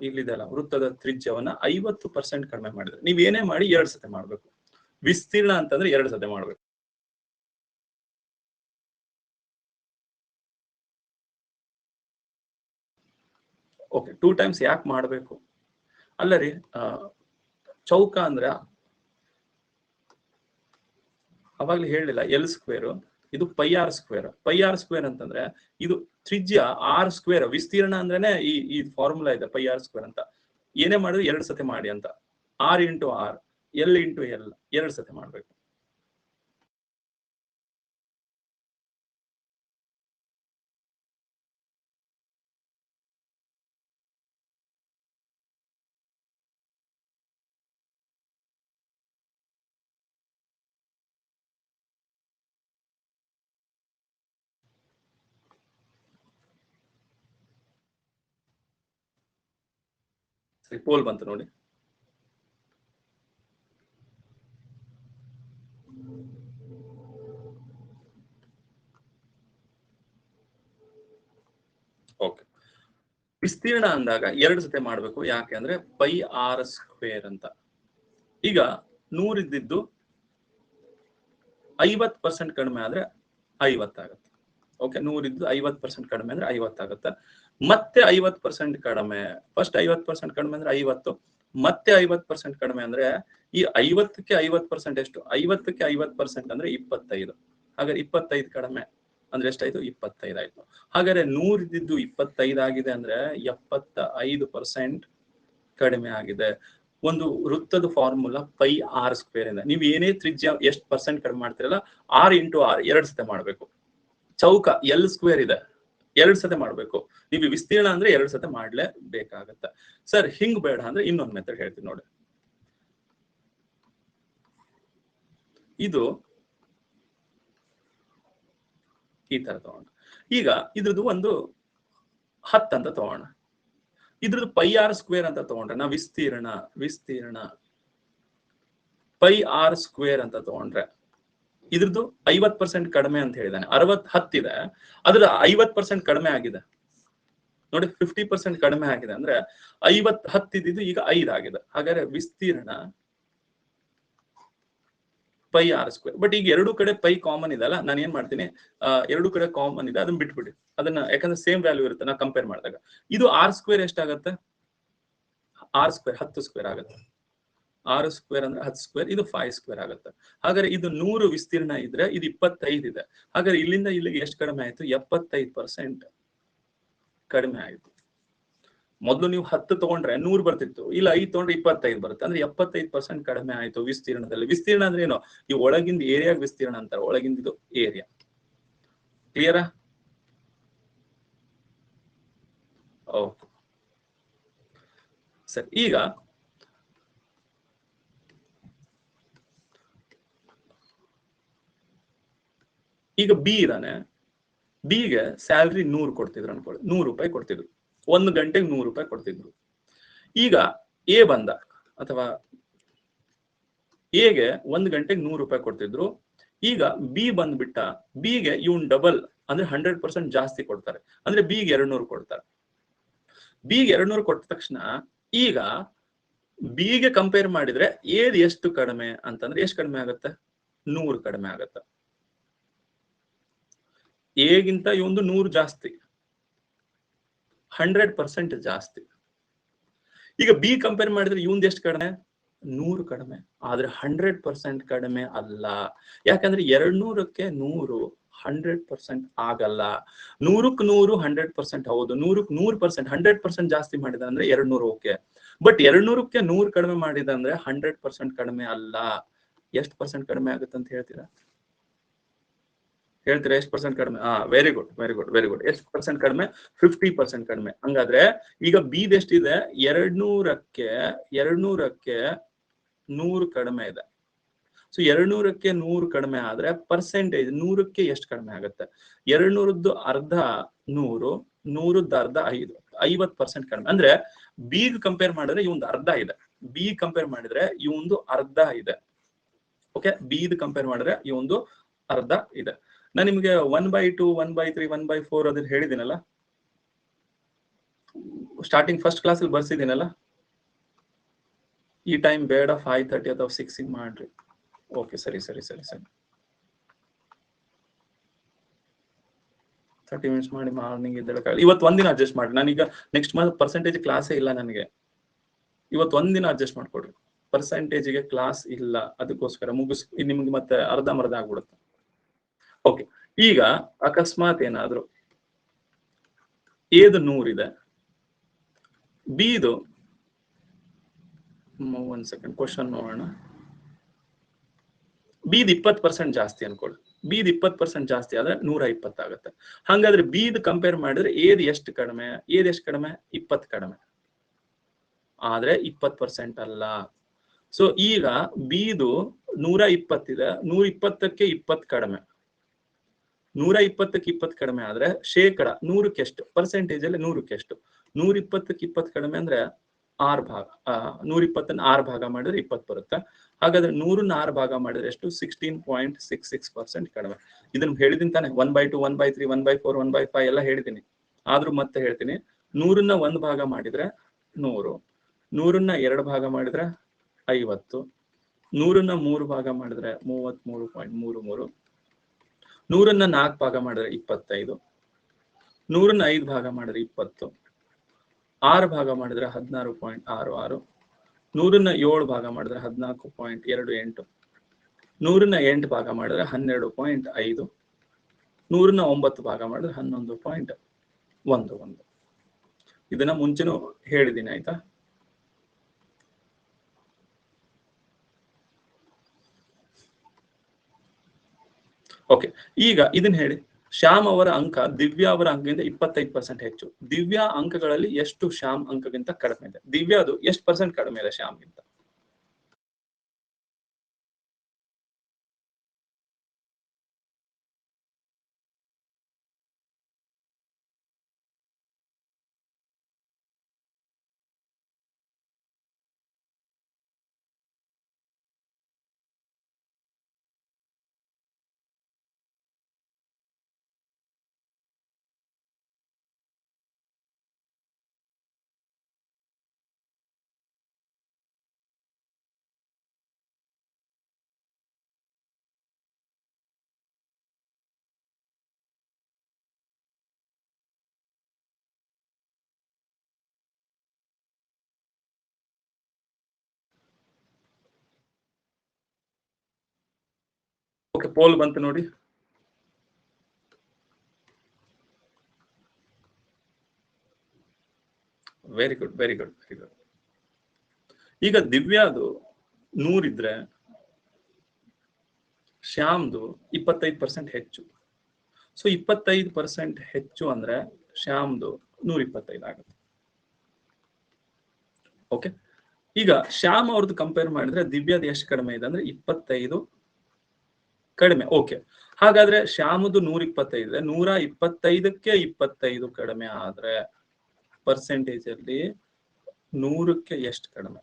ಇಲ್ಲಿದೆಲ್ಲ ವೃತ್ತದ ತ್ರಿಜ್ಯವನ್ನ 50% ಕಡಿಮೆ ಮಾಡಿದ್ರೆ ನೀವ್ ಏನೇ ಮಾಡಿ 2 ಸತಿ ಮಾಡ್ಬೇಕು. ವಿಸ್ತೀರ್ಣ ಅಂತಂದ್ರೆ 2 ಸತಿ ಮಾಡ್ಬೇಕು. ಓಕೆ, 2 ಟೈಮ್ಸ್ ಯಾಕೆ ಮಾಡ್ಬೇಕು? ಅಲ್ಲ ರೀ, ಚೌಕ ಅಂದ್ರೆ ಅವಾಗ್ಲೇ ಹೇಳಿಲ್ಲ, ಎಲ್ ಸ್ಕ್ವೇರ್ ಇದು pi r square. Pi r square ಅಂತಂದ್ರೆ ಇದು ತ್ರಿಜ್ಯ ಆರ್ ಸ್ಕ್ವೇರ್. ವಿಸ್ತೀರ್ಣ ಅಂದ್ರೇನೆ ಈ ಫಾರ್ಮುಲಾ ಇದೆ, ಪೈ ಆರ್ ಸ್ಕ್ವೇರ್ ಅಂತ. ಏನೇ ಮಾಡಿದ್ರೆ 2 ಸತಿ ಮಾಡಿ ಅಂತ. R into r, L into L, 2 ಸತಿ ಮಾಡ್ಬೇಕು. ಸರಿ, ಪೋಲ್ ಬಂತು ನೋಡಿ. ಓಕೆ, ವಿಸ್ತೀರ್ಣ ಅಂದಾಗ 2 ಸತಿ ಮಾಡ್ಬೇಕು. ಯಾಕೆ ಅಂದ್ರೆ ಪೈ ಆರ್ ಸ್ಕ್ವೇರ್ ಅಂತ. ಈಗ 100 ಇದ್ದಿದ್ದು 50% ಕಡಿಮೆ ಆದ್ರೆ 50 ಆಗುತ್ತೆ. ಓಕೆ, 100 ಇದ್ದು 50% ಕಡಿಮೆ ಅಂದ್ರೆ 50 ಆಗುತ್ತೆ. ಮತ್ತೆ 50% ಕಡಿಮೆ, ಫಸ್ಟ್ 50% ಕಡಿಮೆ ಅಂದ್ರೆ 50, ಮತ್ತೆ 50% ಕಡಿಮೆ ಅಂದ್ರೆ ಈ 50ಕ್ಕೆ 50% ಎಷ್ಟು? 50ಕ್ಕೆ 50% ಅಂದ್ರೆ 25. ಹಾಗಾದ್ರೆ 25 ಕಡಿಮೆ ಅಂದ್ರೆ ಎಷ್ಟಾಯ್ತು? 25 ಆಯ್ತು. ಹಾಗಾದ್ರೆ 100 ಇದ್ದಿದ್ದು 25 ಆಗಿದೆ ಅಂದ್ರೆ 75% ಕಡಿಮೆ ಆಗಿದೆ. ಒಂದು ವೃತ್ತದ ಫಾರ್ಮುಲಾ ಪೈ ಆರ್ ಸ್ಕ್ವೇರ್ ಇಂದ ನೀವು ಏನೇ ತ್ರಿಜ್ಯ ಎಷ್ಟು ಪರ್ಸೆಂಟ್ ಕಡಿಮೆ ಮಾಡ್ತಿರಲ್ಲ, ಆರ್ ಇಂಟು ಆರ್ 2 ಸತಿ ಮಾಡ್ಬೇಕು. ಚೌಕ ಎಲ್ ಸ್ಕ್ವೇರ್ ಇದೆ, 2 ಸತಿ ಮಾಡ್ಬೇಕು. ನೀವು ವಿಸ್ತೀರ್ಣ ಅಂದ್ರೆ 2 ಸತಿ ಮಾಡ್ಲೇ ಬೇಕಾಗತ್ತೆ. ಸರ್ ಹಿಂಗ್ ಬೇಡ ಅಂದ್ರೆ ಇನ್ನೊಂದು ಮೆಥಡ್ ಹೇಳ್ತೀನಿ ನೋಡಿ. ಇದು ಈ ತರ ತಗೋಣ. ಈಗ ಇದ್ರದ್ದು ಒಂದು 10 ಅಂತ ತಗೋಣ. ಇದ್ರದ್ದು ಪೈ ಆರ್ ಸ್ಕ್ವೇರ್ ಅಂತ ತಗೊಂಡ್ರೆ ನಾವು ವಿಸ್ತೀರ್ಣ ಪೈ ಆರ್ ಸ್ಕ್ವೇರ್ ಅಂತ ತಗೊಂಡ್ರೆ ಇದ್ರದ್ದು 50% ಕಡಿಮೆ ಅಂತ ಹೇಳಿದಾನೆ. 10 ಇದೆ, ಅದ್ರ 50% ಕಡಿಮೆ ಆಗಿದೆ ನೋಡಿ. 50% ಕಡಿಮೆ ಆಗಿದೆ ಅಂದ್ರೆ 10 ಇದ್ದಿದ್ದು ಈಗ 5 ಆಗಿದೆ. ಹಾಗಾದ್ರೆ ವಿಸ್ತೀರ್ಣ ಪೈ ಆರ್ ಸ್ಕ್ವೇರ್. ಬಟ್ ಈಗ 2 ಕಡೆ ಪೈ ಕಾಮನ್ ಇದೆ ಅಲ್ಲ, ನಾನು ಏನ್ ಮಾಡ್ತೀನಿ, 2 ಕಡೆ ಕಾಮನ್ ಇದೆ, ಅದನ್ನ ಬಿಟ್ಬಿಡಿ. ಅದನ್ನ ಯಾಕಂದ್ರೆ ಸೇಮ್ ವ್ಯಾಲ್ಯೂ ಇರುತ್ತೆ ನಾ ಕಂಪೇರ್ ಮಾಡಿದಾಗ. ಇದು ಆರ್ ಸ್ಕ್ವೇರ್ ಎಷ್ಟಾಗತ್ತೆ? ಆರ್ ಸ್ಕ್ವೇರ್ 10 ಸ್ಕ್ವೇರ್ ಆಗುತ್ತೆ. 6 ಸ್ಕ್ವೇರ್ ಅಂದ್ರೆ 10 ಸ್ಕ್ವೇರ್, ಇದು 5 ಸ್ಕ್ವೇರ್ ಆಗುತ್ತೆ. ಹಾಗಾದ್ರೆ ಇದು 100 ವಿಸ್ತೀರ್ಣ ಇದ್ರೆ ಇದು 25 ಇದೆ. ಹಾಗಾದ್ರೆ ಇಲ್ಲಿಂದ ಇಲ್ಲಿಗೆ ಎಷ್ಟು ಕಡಿಮೆ ಆಯ್ತು? 75% ಕಡಿಮೆ ಆಯ್ತು. ಮೊದಲು ನೀವು 10 ತಗೊಂಡ್ರೆ 100 ಬರ್ತಿತ್ತು, ಇಲ್ಲ 5 ತಗೊಂಡ್ರೆ 25 ಬರುತ್ತೆ. ಅಂದ್ರೆ 75% ಕಡಿಮೆ ಆಯ್ತು ವಿಸ್ತೀರ್ಣದಲ್ಲಿ. ವಿಸ್ತೀರ್ಣ ಅಂದ್ರೆ ಏನು? ಈ ಒಳಗಿಂದ ಏರಿಯಾ ವಿಸ್ತೀರ್ಣ ಅಂತಾರೆ. ಒಳಗಿಂದ ಇದು ಏರಿಯಾ. ಕ್ಲಿಯರಾ? ಓಕೆ ಸರಿ. ಈಗ ಬಿ ಇದಾನೆ. ಬಿಗೆ ಸ್ಯಾಲ್ರಿ 100 ಕೊಡ್ತಿದ್ರು ಅನ್ಕೊಳ್ಳಿ, 100 ರೂಪಾಯಿ ಕೊಡ್ತಿದ್ರು. 1 ಗಂಟೆಗೆ 100 ರೂಪಾಯಿ ಕೊಡ್ತಿದ್ರು. ಈಗ ಎ ಬಂದ, ಅಥವಾ ಎಗೆ 1 ಗಂಟೆಗೆ 100 ರೂಪಾಯಿ ಕೊಡ್ತಿದ್ರು. ಈಗ ಬಿ ಬಂದ್ಬಿಟ್ಟ, ಬಿಗೆ ಇವನ್ ಡಬಲ್ ಅಂದ್ರೆ 100% ಜಾಸ್ತಿ ಕೊಡ್ತಾರೆ. ಅಂದ್ರೆ ಬಿಗೆ 200 ಕೊಡ್ತಾರೆ. ಬಿಗೆ 200 ಕೊಟ್ಟ ತಕ್ಷಣ ಈಗ ಬಿಗೆ ಕಂಪೇರ್ ಮಾಡಿದ್ರೆ ಏದ್ ಎಷ್ಟು ಕಡಿಮೆ ಅಂತಂದ್ರೆ ಎಷ್ಟು ಕಡಿಮೆ ಆಗುತ್ತೆ? 100 ಕಡಿಮೆ ಆಗುತ್ತೆ. ಎಗಿಂತ ಇವೊಂದು 100 ಜಾಸ್ತಿ, 100% ಜಾಸ್ತಿ. ಈಗ ಬಿ ಕಂಪೇರ್ ಮಾಡಿದ್ರೆ ಇವಂದು ಎಷ್ಟು ಕಡಿಮೆ? 100 ಕಡಿಮೆ. ಆದ್ರೆ 100% ಕಡಿಮೆ ಅಲ್ಲ. ಯಾಕಂದ್ರೆ 200ಕ್ಕೆ 100 100% ಆಗಲ್ಲ. 100ಕ್ಕೆ 100 100% ಹೌದು. 100ಕ್ಕೆ 100% 100% ಜಾಸ್ತಿ ಮಾಡಿದ ಅಂದ್ರೆ 200 ಓಕೆ. ಬಟ್ 200ಕ್ಕೆ 100 ಕಡಿಮೆ ಮಾಡಿದ ಅಂದ್ರೆ 100% ಕಡಿಮೆ ಅಲ್ಲ. ಎಷ್ಟು ಪರ್ಸೆಂಟ್ ಕಡಿಮೆ ಆಗುತ್ತೆ ಅಂತ ಹೇಳ್ತೀರಾ? ಹೇಳ್ತೀರಾ ಎಷ್ಟು ಪರ್ಸೆಂಟ್ ಕಡಿಮೆ? Very good very good very good. ಎಷ್ಟು ಪರ್ಸೆಂಟ್ ಕಡಿಮೆ? 50% ಕಡಿಮೆ. ಹಂಗಾದ್ರೆ ಈಗ ಬಿದ್ ಎಷ್ಟಿದೆ? 200ಕ್ಕೆ 100 ಕಡಿಮೆ ಇದೆ. ಸೊ 200ಕ್ಕೆ 100 ಕಡಿಮೆ ಆದ್ರೆ ಪರ್ಸೆಂಟೇಜ್ 100ಕ್ಕೆ ಎಷ್ಟು ಕಡಿಮೆ ಆಗುತ್ತೆ? 200ದ್ದು ಅರ್ಧ 100, 100ದ್ದು ಅರ್ಧ 50% ಕಡಿಮೆ. ಅಂದ್ರೆ ಬಿಗ್ ಕಂಪೇರ್ ಮಾಡಿದ್ರೆ ಇವಂದು ಅರ್ಧ ಇದೆ. ಬಿ ಕಂಪೇರ್ ಮಾಡಿದ್ರೆ ಇವಂದು ಅರ್ಧ ಇದೆ. ಓಕೆ, ಬಿದ್ ಕಂಪೇರ್ ಮಾಡಿದ್ರೆ ಇವಂದು ಅರ್ಧ ಇದೆ. ನಾನು ನಿಮ್ಗೆ 1/2, 1/3, 1/4 ಅದನ್ನ ಹೇಳಿದ್ದೀನಲ್ಲ, ಸ್ಟಾರ್ಟಿಂಗ್ ಫಸ್ಟ್ ಕ್ಲಾಸ್ ಅಲ್ಲಿ ಬರ್ಸಿದ್ದೀನಲ್ಲ. ಈ ಟೈಮ್ ಬೇಡ, 5:30 ಅಥವಾ 6 ಮಾಡ್ರಿ. ಓಕೆ, ಸರಿ 30 ಮಿನಿಟ್ಸ್ ಮಾಡಿ ಮಾರ್ನಿಂಗ್ ಇದ್ದೇಳಕ್ಕಾಗಲ್ಲ. ಇವತ್ತು ಒಂದಿನ ಅಡ್ಜಸ್ಟ್ ಮಾಡಿ. ನಾನೀಗ ನೆಕ್ಸ್ಟ್ ಮಂತ್ ಪರ್ಸೆಂಟೇಜ್ ಕ್ಲಾಸೇ ಇಲ್ಲ ನನಗೆ. ಇವತ್ತು ಒಂದಿನ ಅಡ್ಜಸ್ಟ್ ಮಾಡ್ಕೊಡ್ರಿ. ಪರ್ಸೆಂಟೇಜ್ಗೆ ಕ್ಲಾಸ್ ಇಲ್ಲ, ಅದಕ್ಕೋಸ್ಕರ ನಿಮ್ಗೆ ಮತ್ತೆ ಅರ್ಧಂಬರ್ಧ ಆಗ್ಬಿಡುತ್ತೆ. ಓಕೆ, ಈಗ ಅಕಸ್ಮಾತ್ ಏನಾದ್ರು ಏದು 100 ಇದೆ, ಬಿದು 1 ಸೆಕೆಂಡ್ ಕ್ವಶನ್ ನೋಡೋಣ. ಬಿದ್ 20% ಜಾಸ್ತಿ ಅನ್ಕೊಳ್ಳಿ. ಬಿದ್ 20% ಜಾಸ್ತಿ ಆದ್ರೆ 120 ಆಗುತ್ತೆ. ಹಾಗಾದ್ರೆ ಬಿದ್ ಕಂಪೇರ್ ಮಾಡಿದ್ರೆ ಏದ್ ಎಷ್ಟು ಕಡಿಮೆ? 20 ಕಡಿಮೆ ಆದ್ರೆ 20% ಅಲ್ಲ. ಸೊ ಈಗ ಬಿದು 120 ಇದೆ, 120ಕ್ಕೆ 20 ಕಡಿಮೆ. 120ಕ್ಕೆ 20 ಕಡಿಮೆ ಆದ್ರೆ ಶೇಕಡ 100ಕ್ಕೆ ಎಷ್ಟು? ಪರ್ಸೆಂಟೇಜ್ ಅಲ್ಲಿ 100ಕ್ಕೆ ಎಷ್ಟು? 120ಕ್ಕೆ 20 ಕಡಿಮೆ ಅಂದ್ರೆ 6 ಭಾಗ. 120ನ್ನ 6 ಭಾಗ ಮಾಡಿದ್ರೆ 20 ಬರುತ್ತೆ. ಹಾಗಾದ್ರೆ 100ನ್ನ 6 ಭಾಗ ಮಾಡಿದ್ರೆ ಎಷ್ಟು? 16.66% ಕಡಿಮೆ. ಇದನ್ನ ಹೇಳಿದೀನಿ ತಾನೆ. 1/2, 1/3, 1/4, 1/5 ಎಲ್ಲ ಹೇಳಿದೀನಿ. ಆದ್ರೂ ಮತ್ತೆ ಹೇಳ್ತೀನಿ. 100ನ್ನ 1 ಭಾಗ ಮಾಡಿದ್ರೆ 100, 100ನ್ನ 2 ಭಾಗ ಮಾಡಿದ್ರೆ 50, 100ನ್ನ 3 ಭಾಗ ಮಾಡಿದ್ರೆ 33.33, 100ನ್ನ 4 ಭಾಗ ಮಾಡಿದ್ರೆ 25, 100ನ್ನ 5 ಭಾಗ ಮಾಡಿದ್ರೆ 20, 6 ಭಾಗ ಮಾಡಿದ್ರೆ 16.66, 100ನ್ನ 7 ಭಾಗ ಮಾಡಿದ್ರೆ 14.28, 100ನ್ನ 8 ಭಾಗ ಮಾಡಿದ್ರೆ 12.5, 100ನ್ನ 9 ಭಾಗ ಮಾಡಿದ್ರೆ 11.11. ಇದನ್ನ ಮುಂಚೆನೂ ಹೇಳಿದ್ದೀನಿ, ಆಯ್ತಾ? ಓಕೆ, ಈಗ ಇದನ್ನ ಹೇಳಿ. ಶ್ಯಾಮ್ ಅವರ ಅಂಕ ದಿವ್ಯಾ ಅವರ ಅಂಕದಿಂದ 25% ಹೆಚ್ಚು. ದಿವ್ಯಾ ಅಂಕಗಳಲ್ಲಿ ಎಷ್ಟು ಶ್ಯಾಮ್ ಅಂಕಗಿಂತ ಕಡಿಮೆ ಇದೆ? ದಿವ್ಯಾದು ಎಷ್ಟು ಪರ್ಸೆಂಟ್ ಕಡಿಮೆ ಇದೆ ಶ್ಯಾಮ್ಗಿಂತ? ಓಕೆ, ಪೋಲ್ ಬಂತು ನೋಡಿ. Very good very good very good. ಈಗ ದಿವ್ಯಾದು 100 ಇದ್ರೆ ಶ್ಯಾಮ್ದು 25% ಹೆಚ್ಚು. ಸೊ 25% ಹೆಚ್ಚು ಅಂದ್ರೆ ಶ್ಯಾಮ್ದು 125 ಆಗುತ್ತೆ. ಓಕೆ, ಈಗ ಶ್ಯಾಮ್ ಅವ್ರದ್ದು ಕಂಪೇರ್ ಮಾಡಿದ್ರೆ ದಿವ್ಯಾದ ಎಷ್ಟು ಕಡಿಮೆ ಇದೆ ಅಂದ್ರೆ 25 ಕಡಿಮೆ. ಓಕೆ, ಹಾಗಾದ್ರೆ ಶ್ಯಾಮದು 125 ಇದೆ, 125ಕ್ಕೆ 25 ಕಡಿಮೆ ಆದ್ರೆ ಪರ್ಸೆಂಟೇಜ್ ಅಲ್ಲಿ 100ಕ್ಕೆ ಎಷ್ಟು ಕಡಿಮೆ?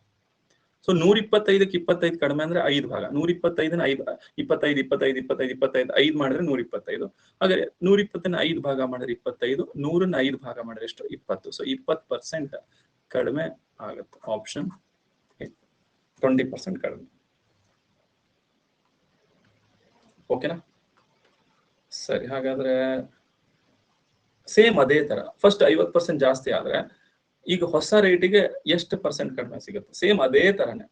ಸೊ 125ಕ್ಕೆ 25 ಕಡಿಮೆ ಅಂದ್ರೆ 5 ಭಾಗ. 125ನ 5 25 25 25 25 5 ಮಾಡಿದ್ರೆ 125. ಹಾಗೆ 120ನ 5 ಭಾಗ ಮಾಡಿದ್ರೆ 25, 100ನ 5 ಭಾಗ ಮಾಡಿದ್ರೆ ಎಷ್ಟು 20. ಸೊ 20% ಕಡಿಮೆ ಆಗುತ್ತೆ. ಆಪ್ಷನ್ 20% ಕಡಿಮೆ. ಓಕೆನಾ? ಸರಿ, ಹಾಗಾದ್ರೆ ಸೇಮ್ ಅದೇ ತರ ಫಸ್ಟ್ 50% ಜಾಸ್ತಿ ಆದ್ರೆ ಈಗ ಹೊಸ ರೇಟಿಗೆ ಎಷ್ಟು ಪರ್ಸೆಂಟ್ ಕಡಿಮೆ ಸಿಗುತ್ತೆ? ಸೇಮ್ ಅದೇ ತರನೇ.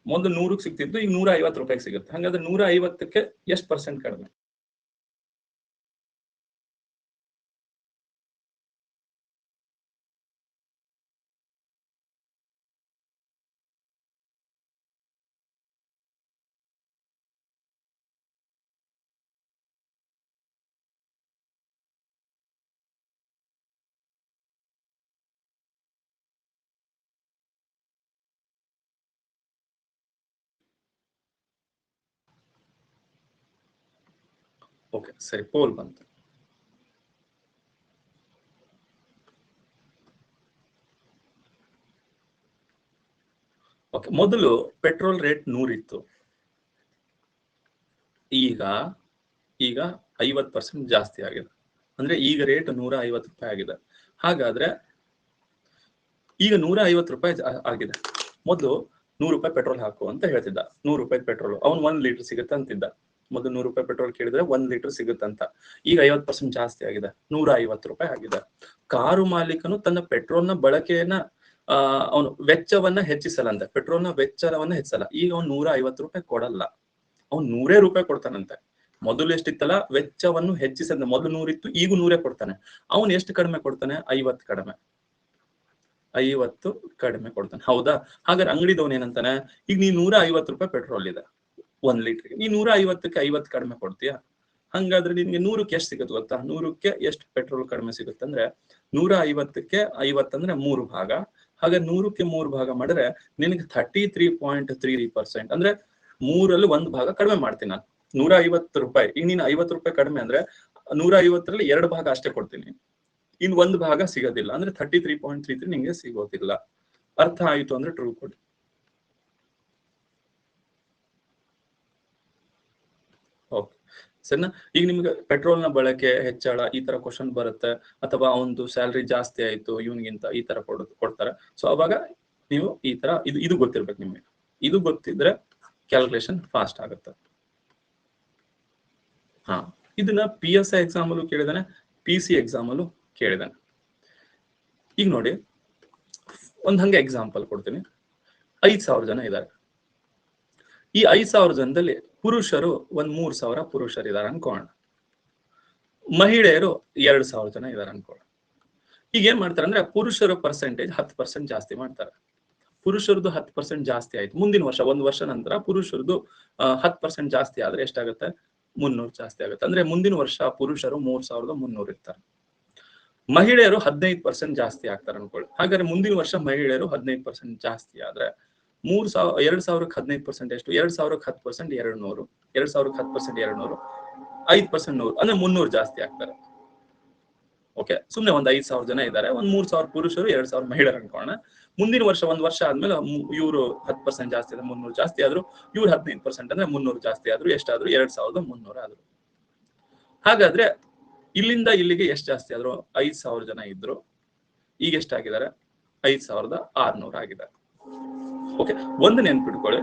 ಮೊದಲು 100ಕ್ಕೆ ಸಿಗ್ತಿದ್ದು ಈಗ 150 ರೂಪಾಯಿಗೆ ಸಿಗುತ್ತೆ. ಹಾಗಾದ್ರೆ 150ಕ್ಕೆ ಎಷ್ಟು ಪರ್ಸೆಂಟ್ ಕಡಿಮೆ? ಓಕೆ, ಸರಿ, ಪೋಲ್ ಬಂತು. ಓಕೆ, ಮೊದಲು ಪೆಟ್ರೋಲ್ ರೇಟ್ 100 ಇತ್ತು. ಈಗ 50% ಜಾಸ್ತಿ ಆಗಿದೆ. ಅಂದ್ರೆ ಈಗ ರೇಟ್ 150 ರೂಪಾಯಿ ಆಗಿದೆ. ಹಾಗಾದ್ರೆ ಈಗ 150 ರೂಪಾಯಿ ಆಗಿದೆ. ಮೊದಲು 100 ರೂಪಾಯಿ ಪೆಟ್ರೋಲ್ ಹಾಕು ಅಂತ ಹೇಳ್ತಿದ್ದ. 100 ರೂಪಾಯಿ ಪೆಟ್ರೋಲ್ ಅವ್ನು 1 ಲೀಟರ್ ಸಿಗುತ್ತೆ ಅಂತಿದ್ದ. ಮೊದಲು 100 ರೂಪಾಯಿ ಪೆಟ್ರೋಲ್ ಕೇಳಿದ್ರೆ 1 ಲೀಟರ್ ಸಿಗುತ್ತಂತ. ಈಗ 50% ಜಾಸ್ತಿ ಆಗಿದೆ, 150 ರೂಪಾಯಿ ಆಗಿದೆ. ಕಾರು ಮಾಲೀಕನು ತನ್ನ ಪೆಟ್ರೋಲ್ನ ಬಳಕೆಯನ್ನ ಅವನು ವೆಚ್ಚವನ್ನ ಹೆಚ್ಚಿಸಲ್ಲಂತೆ. ಪೆಟ್ರೋಲ್ನ ವೆಚ್ಚವನ್ನ ಹೆಚ್ಚಿಸಲ್ಲ. ಈಗ ಅವ್ನು 150 ರೂಪಾಯಿ ಕೊಡಲ್ಲ, ಅವ್ನು 100 ರೂಪಾಯಿ ಕೊಡ್ತಾನಂತೆ. ಮೊದಲು ಎಷ್ಟಿತ್ತಲ್ಲ ವೆಚ್ಚವನ್ನು ಹೆಚ್ಚಿಸಂತೆ. ಮೊದಲು 100 ಇತ್ತು, ಈಗ 100 ಕೊಡ್ತಾನೆ. ಅವನು ಎಷ್ಟು ಕಡಿಮೆ ಕೊಡ್ತಾನೆ? 50 ಕಡಿಮೆ, 50 ಕಡಿಮೆ ಕೊಡ್ತಾನೆ. ಹೌದಾ? ಹಾಗಾದ್ರೆ ಅಂಗಡಿದವನ್ ಏನಂತಾನೆ, ಈಗ ನೀ 150 ರೂಪಾಯಿ ಪೆಟ್ರೋಲ್ ಇದೆ 1 ಲೀಟರ್ಗೆ, ನೀ 150ಕ್ಕೆ 50 ಕಡಿಮೆ ಕೊಡ್ತೀಯಾ? ಹಂಗಾದ್ರೆ ನಿನ್ಗೆ 100ಕ್ಕೆ ಎಷ್ಟು ಸಿಗುತ್ತೆ ಗೊತ್ತಾ? 100ಕ್ಕೆ ಎಷ್ಟು ಪೆಟ್ರೋಲ್ ಕಡಿಮೆ ಸಿಗುತ್ತೆ ಅಂದ್ರೆ 150ಕ್ಕೆ 50 ಅಂದ್ರೆ 3 ಭಾಗ. ಹಾಗೆ 100ಕ್ಕೆ 3 ಭಾಗ ಮಾಡಿದ್ರೆ ನಿನಗೆ 33.33%, ಅಂದ್ರೆ 3ರಲ್ಲಿ 1 ಭಾಗ ಕಡಿಮೆ ಮಾಡ್ತೀನಿ ನಾನು. 150 ರೂಪಾಯಿ ಈಗ ನೀನು 50 ರೂಪಾಯಿ ಕಡಿಮೆ ಅಂದ್ರೆ 150ರಲ್ಲಿ 2 ಭಾಗ ಅಷ್ಟೇ ಕೊಡ್ತೀನಿ, ಇನ್ 1 ಭಾಗ ಸಿಗೋದಿಲ್ಲ. ಅಂದ್ರೆ 33.33 ನಿಂಗೆ ಸಿಗೋದಿಲ್ಲ. ಅರ್ಥ ಆಯ್ತು ಅಂದ್ರೆ ಟ್ರೂ ಕೊಡಿ. ಓಕೆ, ಸರಿನಾ? ಈಗ ನಿಮ್ಗೆ ಪೆಟ್ರೋಲ್ನ ಬಳಕೆ ಹೆಚ್ಚಳ ಈ ತರ ಕ್ವಶನ್ ಬರುತ್ತೆ, ಅಥವಾ ಅವನದು ಸ್ಯಾಲ್ರಿ ಜಾಸ್ತಿ ಆಯ್ತು ಇವನ್ಗಿಂತ, ಈ ತರ ಕೊಡ್ತಾರೆ. ಸೊ ಅವಾಗ ನೀವು ಈ ತರ ಇದು ಗೊತ್ತಿರ್ಬೇಕು ನಿಮ್ಗೆ. ಇದು ಗೊತ್ತಿದ್ರೆ ಕ್ಯಾಲ್ಕುಲೇಷನ್ ಫಾಸ್ಟ್ ಆಗುತ್ತೆ. ಹಾ, ಇದನ್ನ PSI ಎಕ್ಸಾಮ್ ಅಲ್ಲೂ ಕೇಳಿದಾನೆ, PC ಎಕ್ಸಾಮ್ ಅಲ್ಲೂ ಕೇಳಿದಾನೆ. ಈಗ ನೋಡಿ, ಒಂದ್ ಹಂಗೆ ಎಕ್ಸಾಂಪಲ್ ಕೊಡ್ತೀನಿ. 5,000 ಜನ ಇದ್ದಾರೆ. ಈ 5,000 ಜನದಲ್ಲಿ ಪುರುಷರು ಒಂದ್ 3,000 ಪುರುಷರು ಇದ್ದಾರೆ ಅನ್ಕೋಣ. ಮಹಿಳೆಯರು 2,000 ಜನ ಇದ್ದಾರೆ ಅನ್ಕೋಣ. ಈಗ ಏನ್ ಮಾಡ್ತಾರೆ ಅಂದ್ರೆ ಪುರುಷರ ಪರ್ಸೆಂಟೇಜ್ 10% ಜಾಸ್ತಿ ಮಾಡ್ತಾರೆ. ಪುರುಷರದು 10% ಜಾಸ್ತಿ ಆಯ್ತು. ಮುಂದಿನ ವರ್ಷ, 1 ವರ್ಷ ನಂತರ ಪುರುಷರದು 10% ಜಾಸ್ತಿ ಆದ್ರೆ ಎಷ್ಟಾಗುತ್ತೆ? 300 ಜಾಸ್ತಿ ಆಗುತ್ತೆ. ಅಂದ್ರೆ ಮುಂದಿನ ವರ್ಷ ಪುರುಷರು 3,300 ಇರ್ತಾರೆ. ಮಹಿಳೆಯರು 15% ಜಾಸ್ತಿ ಆಗ್ತಾರೆ ಅನ್ಕೊಳ್ಳಿ. ಹಾಗಾದ್ರೆ ಮುಂದಿನ ವರ್ಷ ಮಹಿಳೆಯರು 15% ಜಾಸ್ತಿ ಆದ್ರೆ 2,000ಕ್ಕೆ 15% ಎಷ್ಟು? 2,000ಕ್ಕೆ 10% 200, 2,000ಕ್ಕೆ 10% 200, 5% 100, ಅಂದ್ರೆ 300 ಜಾಸ್ತಿ ಆಗ್ತಾರೆ. ಓಕೆ, ಸುಮ್ನೆ ಒಂದ್ 5,000 ಜನ ಇದ್ದಾರೆ, ಒಂದ್ 3,000 ಪುರುಷರು 2,000 ಮಹಿಳೆಯರು ಅನ್ಕೋಣ. ಮುಂದಿನ ವರ್ಷ 1 ವರ್ಷ ಆದ್ಮೇಲೆ ಇವರು 10% ಜಾಸ್ತಿ ಆದ್ರೆ 300 ಜಾಸ್ತಿ ಆದ್ರು, ಇವ್ರು 15% ಅಂದ್ರೆ 300 ಜಾಸ್ತಿ ಆದ್ರು, ಎಷ್ಟಾದ್ರು? 2,300 ಆದ್ರು. ಹಾಗಾದ್ರೆ ಇಲ್ಲಿಂದ ಇಲ್ಲಿಗೆ ಎಷ್ಟು ಜಾಸ್ತಿ ಆದ್ರು? 5,000 ಜನ ಇದ್ರು, ಈಗ ಎಷ್ಟಾಗಿದ್ದಾರೆ? 5,600 ಆಗಿದ್ದಾರೆ. ಓಕೆ, ಒಂದು ನೆನ್ಪಿಟ್ಕೊಳ್ಳಿ,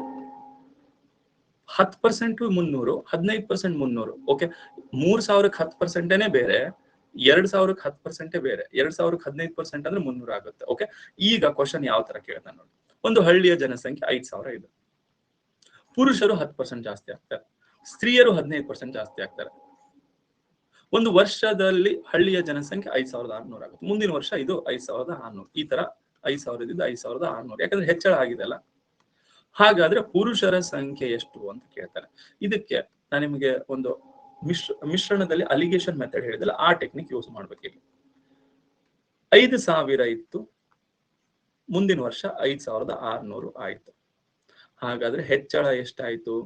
10% 300, 15% 300. ಓಕೆ, 3,000ಕ್ಕೆ 10%ನೇ ಬೇರೆ, 2,000ಕ್ಕೆ 10% ಬೇರೆ. 2,000ಕ್ಕೆ 15% ಅಂದ್ರೆ 300 ಆಗುತ್ತೆ. ಓಕೆ, ಈಗ ಕ್ವಶನ್ ಯಾವ ತರ ಕೇಳ್ತಾನೆ ನೋಡಿ. ಒಂದು ಹಳ್ಳಿಯ ಜನಸಂಖ್ಯೆ 5,000 ಇದೆ. ಪುರುಷರು 10% ಜಾಸ್ತಿ ಆಗ್ತಾರೆ, ಸ್ತ್ರೀಯರು 15% ಜಾಸ್ತಿ ಆಗ್ತಾರೆ. ಒಂದು ವರ್ಷದಲ್ಲಿ ಹಳ್ಳಿಯ ಜನಸಂಖ್ಯೆ 5,600 ಆಗುತ್ತೆ. ಮುಂದಿನ ವರ್ಷ ಇದು 5,600. ಈ ತರ 5,000 ಇದ್ದು 5,600, ಯಾಕಂದ್ರೆ ಹೆಚ್ಚಳ ಆಗಿದೆ ಅಲ್ಲ. ಹಾಗಾದ್ರೆ ಪುರುಷರ ಸಂಖ್ಯೆ ಎಷ್ಟು ಅಂತ ಕೇಳ್ತಾರೆ. ಇದಕ್ಕೆ ನಾನು ನಿಮಗೆ ಒಂದು ಮಿಶ್ರಣದಲ್ಲಿ ಅಲಿಗೇಷನ್ ಮೆಥಡ್ ಹೇಳಿದಲ್ಲ, ಆ ಟೆಕ್ನಿಕ್ ಯೂಸ್ ಮಾಡ್ಬೇಕು. 5,000 ಇತ್ತು, ಮುಂದಿನ ವರ್ಷ 5,600 ಆಯ್ತು. ಹಾಗಾದ್ರೆ ಹೆಚ್ಚಳ ಎಷ್ಟಾಯ್ತು?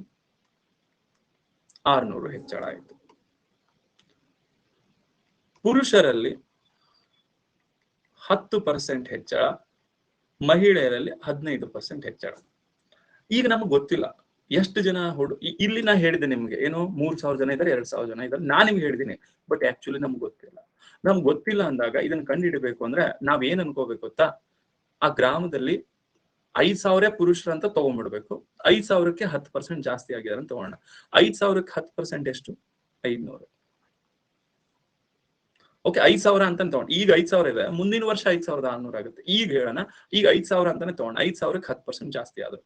600 ಹೆಚ್ಚಳ ಆಯ್ತು. ಪುರುಷರಲ್ಲಿ 10% ಹೆಚ್ಚಳ, ಮಹಿಳೆಯರಲ್ಲಿ 15% ಹೆಚ್ಚಳ. ಈಗ ನಮ್ಗೆ ಗೊತ್ತಿಲ್ಲ ಎಷ್ಟು ಜನ ಇಲ್ಲಿ ನಾ ಹೇಳಿದೆ ನಿಮ್ಗೆ ಏನು 3,000 ಜನ ಇದ್ದಾರೆ, 2,000 ಜನ ಇದ್ದಾರೆ, ನಾನ್ ನಿಮ್ಗೆ ಹೇಳಿದೀನಿ. ಬಟ್ ಆಕ್ಚುಲಿ ನಮ್ಗೆ ಗೊತ್ತಿಲ್ಲ. ನಮ್ಗೆ ಗೊತ್ತಿಲ್ಲ ಅಂದಾಗ ಇದನ್ನ ಕಂಡುಹಿಡಬೇಕು ಅಂದ್ರೆ ನಾವ್ ಏನ್ ಅನ್ಕೋಬೇಕು ಗೊತ್ತಾ, ಆ ಗ್ರಾಮದಲ್ಲಿ 5,000 ಪುರುಷರು ಅಂತ ತಗೊಂಡ್ಬಿಡ್ಬೇಕು. 5,000ಕ್ಕೆ 10% ಜಾಸ್ತಿ ಆಗಿದ್ದಾರೆ ಅಂತ ತಗೋಣ. 5,000ಕ್ಕೆ 10% ಎಷ್ಟು? 500. ಓಕೆ, 5,000 ಅಂತ ತಗೊಂಡು ಈಗ 5,000 ಇದೆ, ಮುಂದಿನ ವರ್ಷ 5,600 ಆಗುತ್ತೆ. ಈಗ ಹೇಳೋಣ, ಈಗ 5,000 ಅಂತಾನೆ ತಗೋಣ. 5,000ಕ್ಕೆ 10% ಜಾಸ್ತಿ ಆದ್ರು.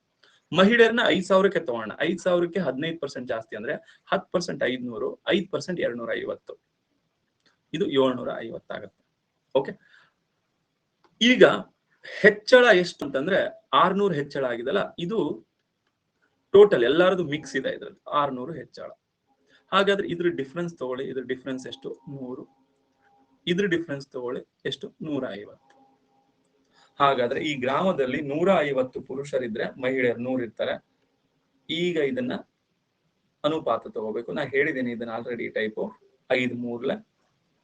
ಮಹಿಳೆಯರನ್ನ 5,000ಕ್ಕೆ ತಗೋಣ. 5,000ಕ್ಕೆ 15% ಜಾಸ್ತಿ ಅಂದ್ರೆ 10% 500, 5% 250. ಇದು 750 ಆಗುತ್ತೆ. ಓಕೆ, ಈಗ ಹೆಚ್ಚಳ ಎಷ್ಟು ಅಂತಂದ್ರೆ 600 ಹೆಚ್ಚಳ ಆಗಿದಲ್ಲ, ಇದು ಟೋಟಲ್ ಎಲ್ಲಾರದು ಮಿಕ್ಸ್ ಇದೆ ಇದ್ರಲ್ಲಿ 600 ಹೆಚ್ಚಳ. ಹಾಗಾದ್ರೆ ಇದ್ರ ಡಿಫ್ರೆನ್ಸ್ ತಗೊಳ್ಳಿ. ಇದ್ರ ಡಿಫ್ರೆನ್ಸ್ ಎಷ್ಟು? 100. ಇದ್ರ ಡಿಫ್ರೆನ್ಸ್ ತಗೊಳ್ಳಿ ಎಷ್ಟು? 150. ಹಾಗಾದ್ರೆ ಈ ಗ್ರಾಮದಲ್ಲಿ 150 ಪುರುಷರಿದ್ರೆ ಮಹಿಳೆಯರು 100 ಇರ್ತಾರೆ. ಈಗ ಇದನ್ನ ಅನುಪಾತ ತಗೋಬೇಕು. ನಾ ಹೇಳಿದ್ದೀನಿ ಇದನ್ನ ಆಲ್ರೆಡಿ ಟೈಪು 5 3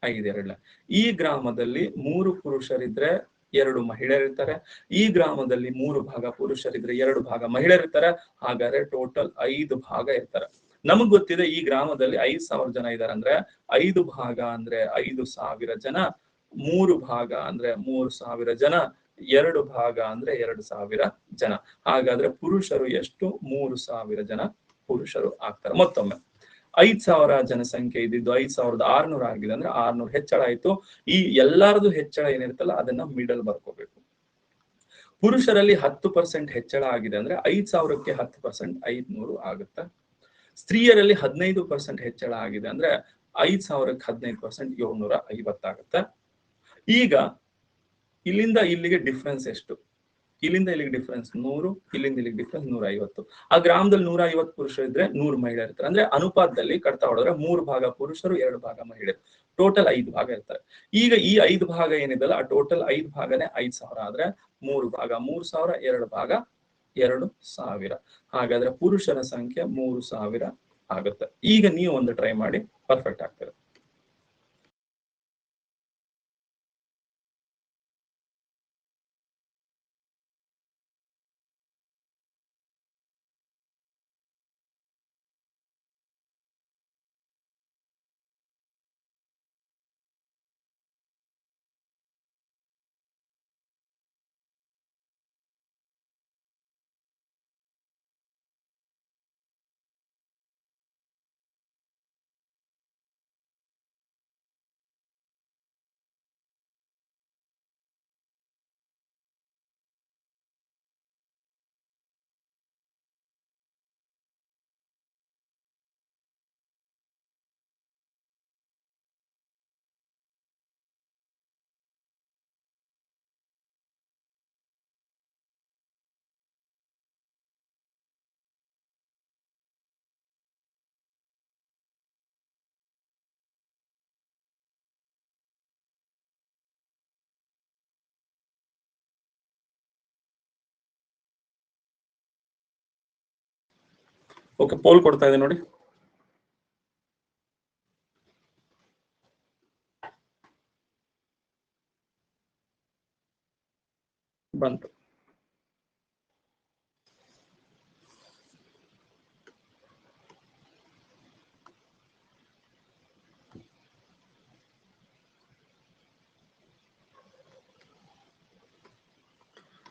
5 2. ಈ ಗ್ರಾಮದಲ್ಲಿ 3 ಪುರುಷರಿದ್ರೆ 2 ಮಹಿಳೆಯರಿರ್ತಾರೆ. ಈ ಗ್ರಾಮದಲ್ಲಿ 3 ಭಾಗ ಪುರುಷರಿದ್ರೆ 2 ಭಾಗ ಮಹಿಳೆಯರಿರ್ತಾರೆ. ಹಾಗಾದ್ರೆ ಟೋಟಲ್ 5 ಭಾಗ ಇರ್ತಾರೆ. ನಮಗ್ ಗೊತ್ತಿದೆ ಈ ಗ್ರಾಮದಲ್ಲಿ 5,000 ಜನ ಇದ್ದಾರೆ ಅಂದ್ರೆ 5 ಭಾಗ ಅಂದ್ರೆ 5,000 ಜನ, 3 ಭಾಗ ಅಂದ್ರೆ 3,000 ಜನ, 2 ಭಾಗ ಅಂದ್ರೆ 2,000 ಜನ. ಹಾಗಾದ್ರೆ ಪುರುಷರು ಎಷ್ಟು? 3,000 ಜನ ಪುರುಷರು ಆಗ್ತಾರೆ. ಮತ್ತೊಮ್ಮೆ 5,000 ಜನಸಂಖ್ಯೆ ಇದ್ದಿದ್ದು 5,600 ಆಗಿದೆ ಅಂದ್ರೆ 600 ಹೆಚ್ಚಳ ಆಯ್ತು. ಈ ಎಲ್ಲಾರದು ಹೆಚ್ಚಳ ಏನಿರುತ್ತಲ್ಲ ಅದನ್ನ ಮಿಡಲ್ ಬರ್ಕೋಬೇಕು. ಪುರುಷರಲ್ಲಿ 10% ಹೆಚ್ಚಳ ಆಗಿದೆ ಅಂದ್ರೆ 5,000ಕ್ಕೆ 10% 500 ಆಗುತ್ತೆ. ಸ್ತ್ರೀಯರಲ್ಲಿ 15% ಹೆಚ್ಚಳ ಆಗಿದೆ ಅಂದ್ರೆ 5,000ಕ್ಕೆ 15% 750 ಆಗುತ್ತೆ. ಈಗ ಇಲ್ಲಿಂದ ಇಲ್ಲಿಗೆ ಡಿಫ್ರೆನ್ಸ್ ಎಷ್ಟು? ಇಲ್ಲಿಂದ ಇಲ್ಲಿಗೆ ಡಿಫ್ರೆನ್ಸ್ 100, ಇಲ್ಲಿಂದ ಇಲ್ಲಿಗೆ ಡಿಫ್ರೆನ್ಸ್ 150. ಆ ಗ್ರಾಮದಲ್ಲಿ 150 ಪುರುಷರು ಇದ್ರೆ 100 ಮಹಿಳೆಯರು ಇರ್ತಾರೆ. ಅಂದ್ರೆ ಅನುಪಾತದಲ್ಲಿ ಕಟ್ತಾ ಹೊಡೆದ್ರೆ 3 ಭಾಗ ಪುರುಷರು, 2 ಭಾಗ ಮಹಿಳೆಯರು, ಟೋಟಲ್ 5 ಭಾಗ ಇರ್ತಾರೆ. ಈಗ ಈ 5 ಭಾಗ ಏನಿದೆಲ್ಲ ಆ ಟೋಟಲ್ 5 ಭಾಗನೇ 5,000 ಆದ್ರೆ 3 ಭಾಗ 3,000, 2 ಭಾಗ 2,000. ಹಾಗಾದ್ರೆ ಪುರುಷರ ಸಂಖ್ಯೆ 3,000 ಆಗುತ್ತೆ. ಈಗ ನೀವು ಒಂದು ಟ್ರೈ ಮಾಡಿ, ಪರ್ಫೆಕ್ಟ್ ಆಗ್ತದೆ. ಓಕೆ, ಪೋಲ್ ಕೊಡ್ತಾ ಇದೆ ನೋಡಿ. ಬಂತು.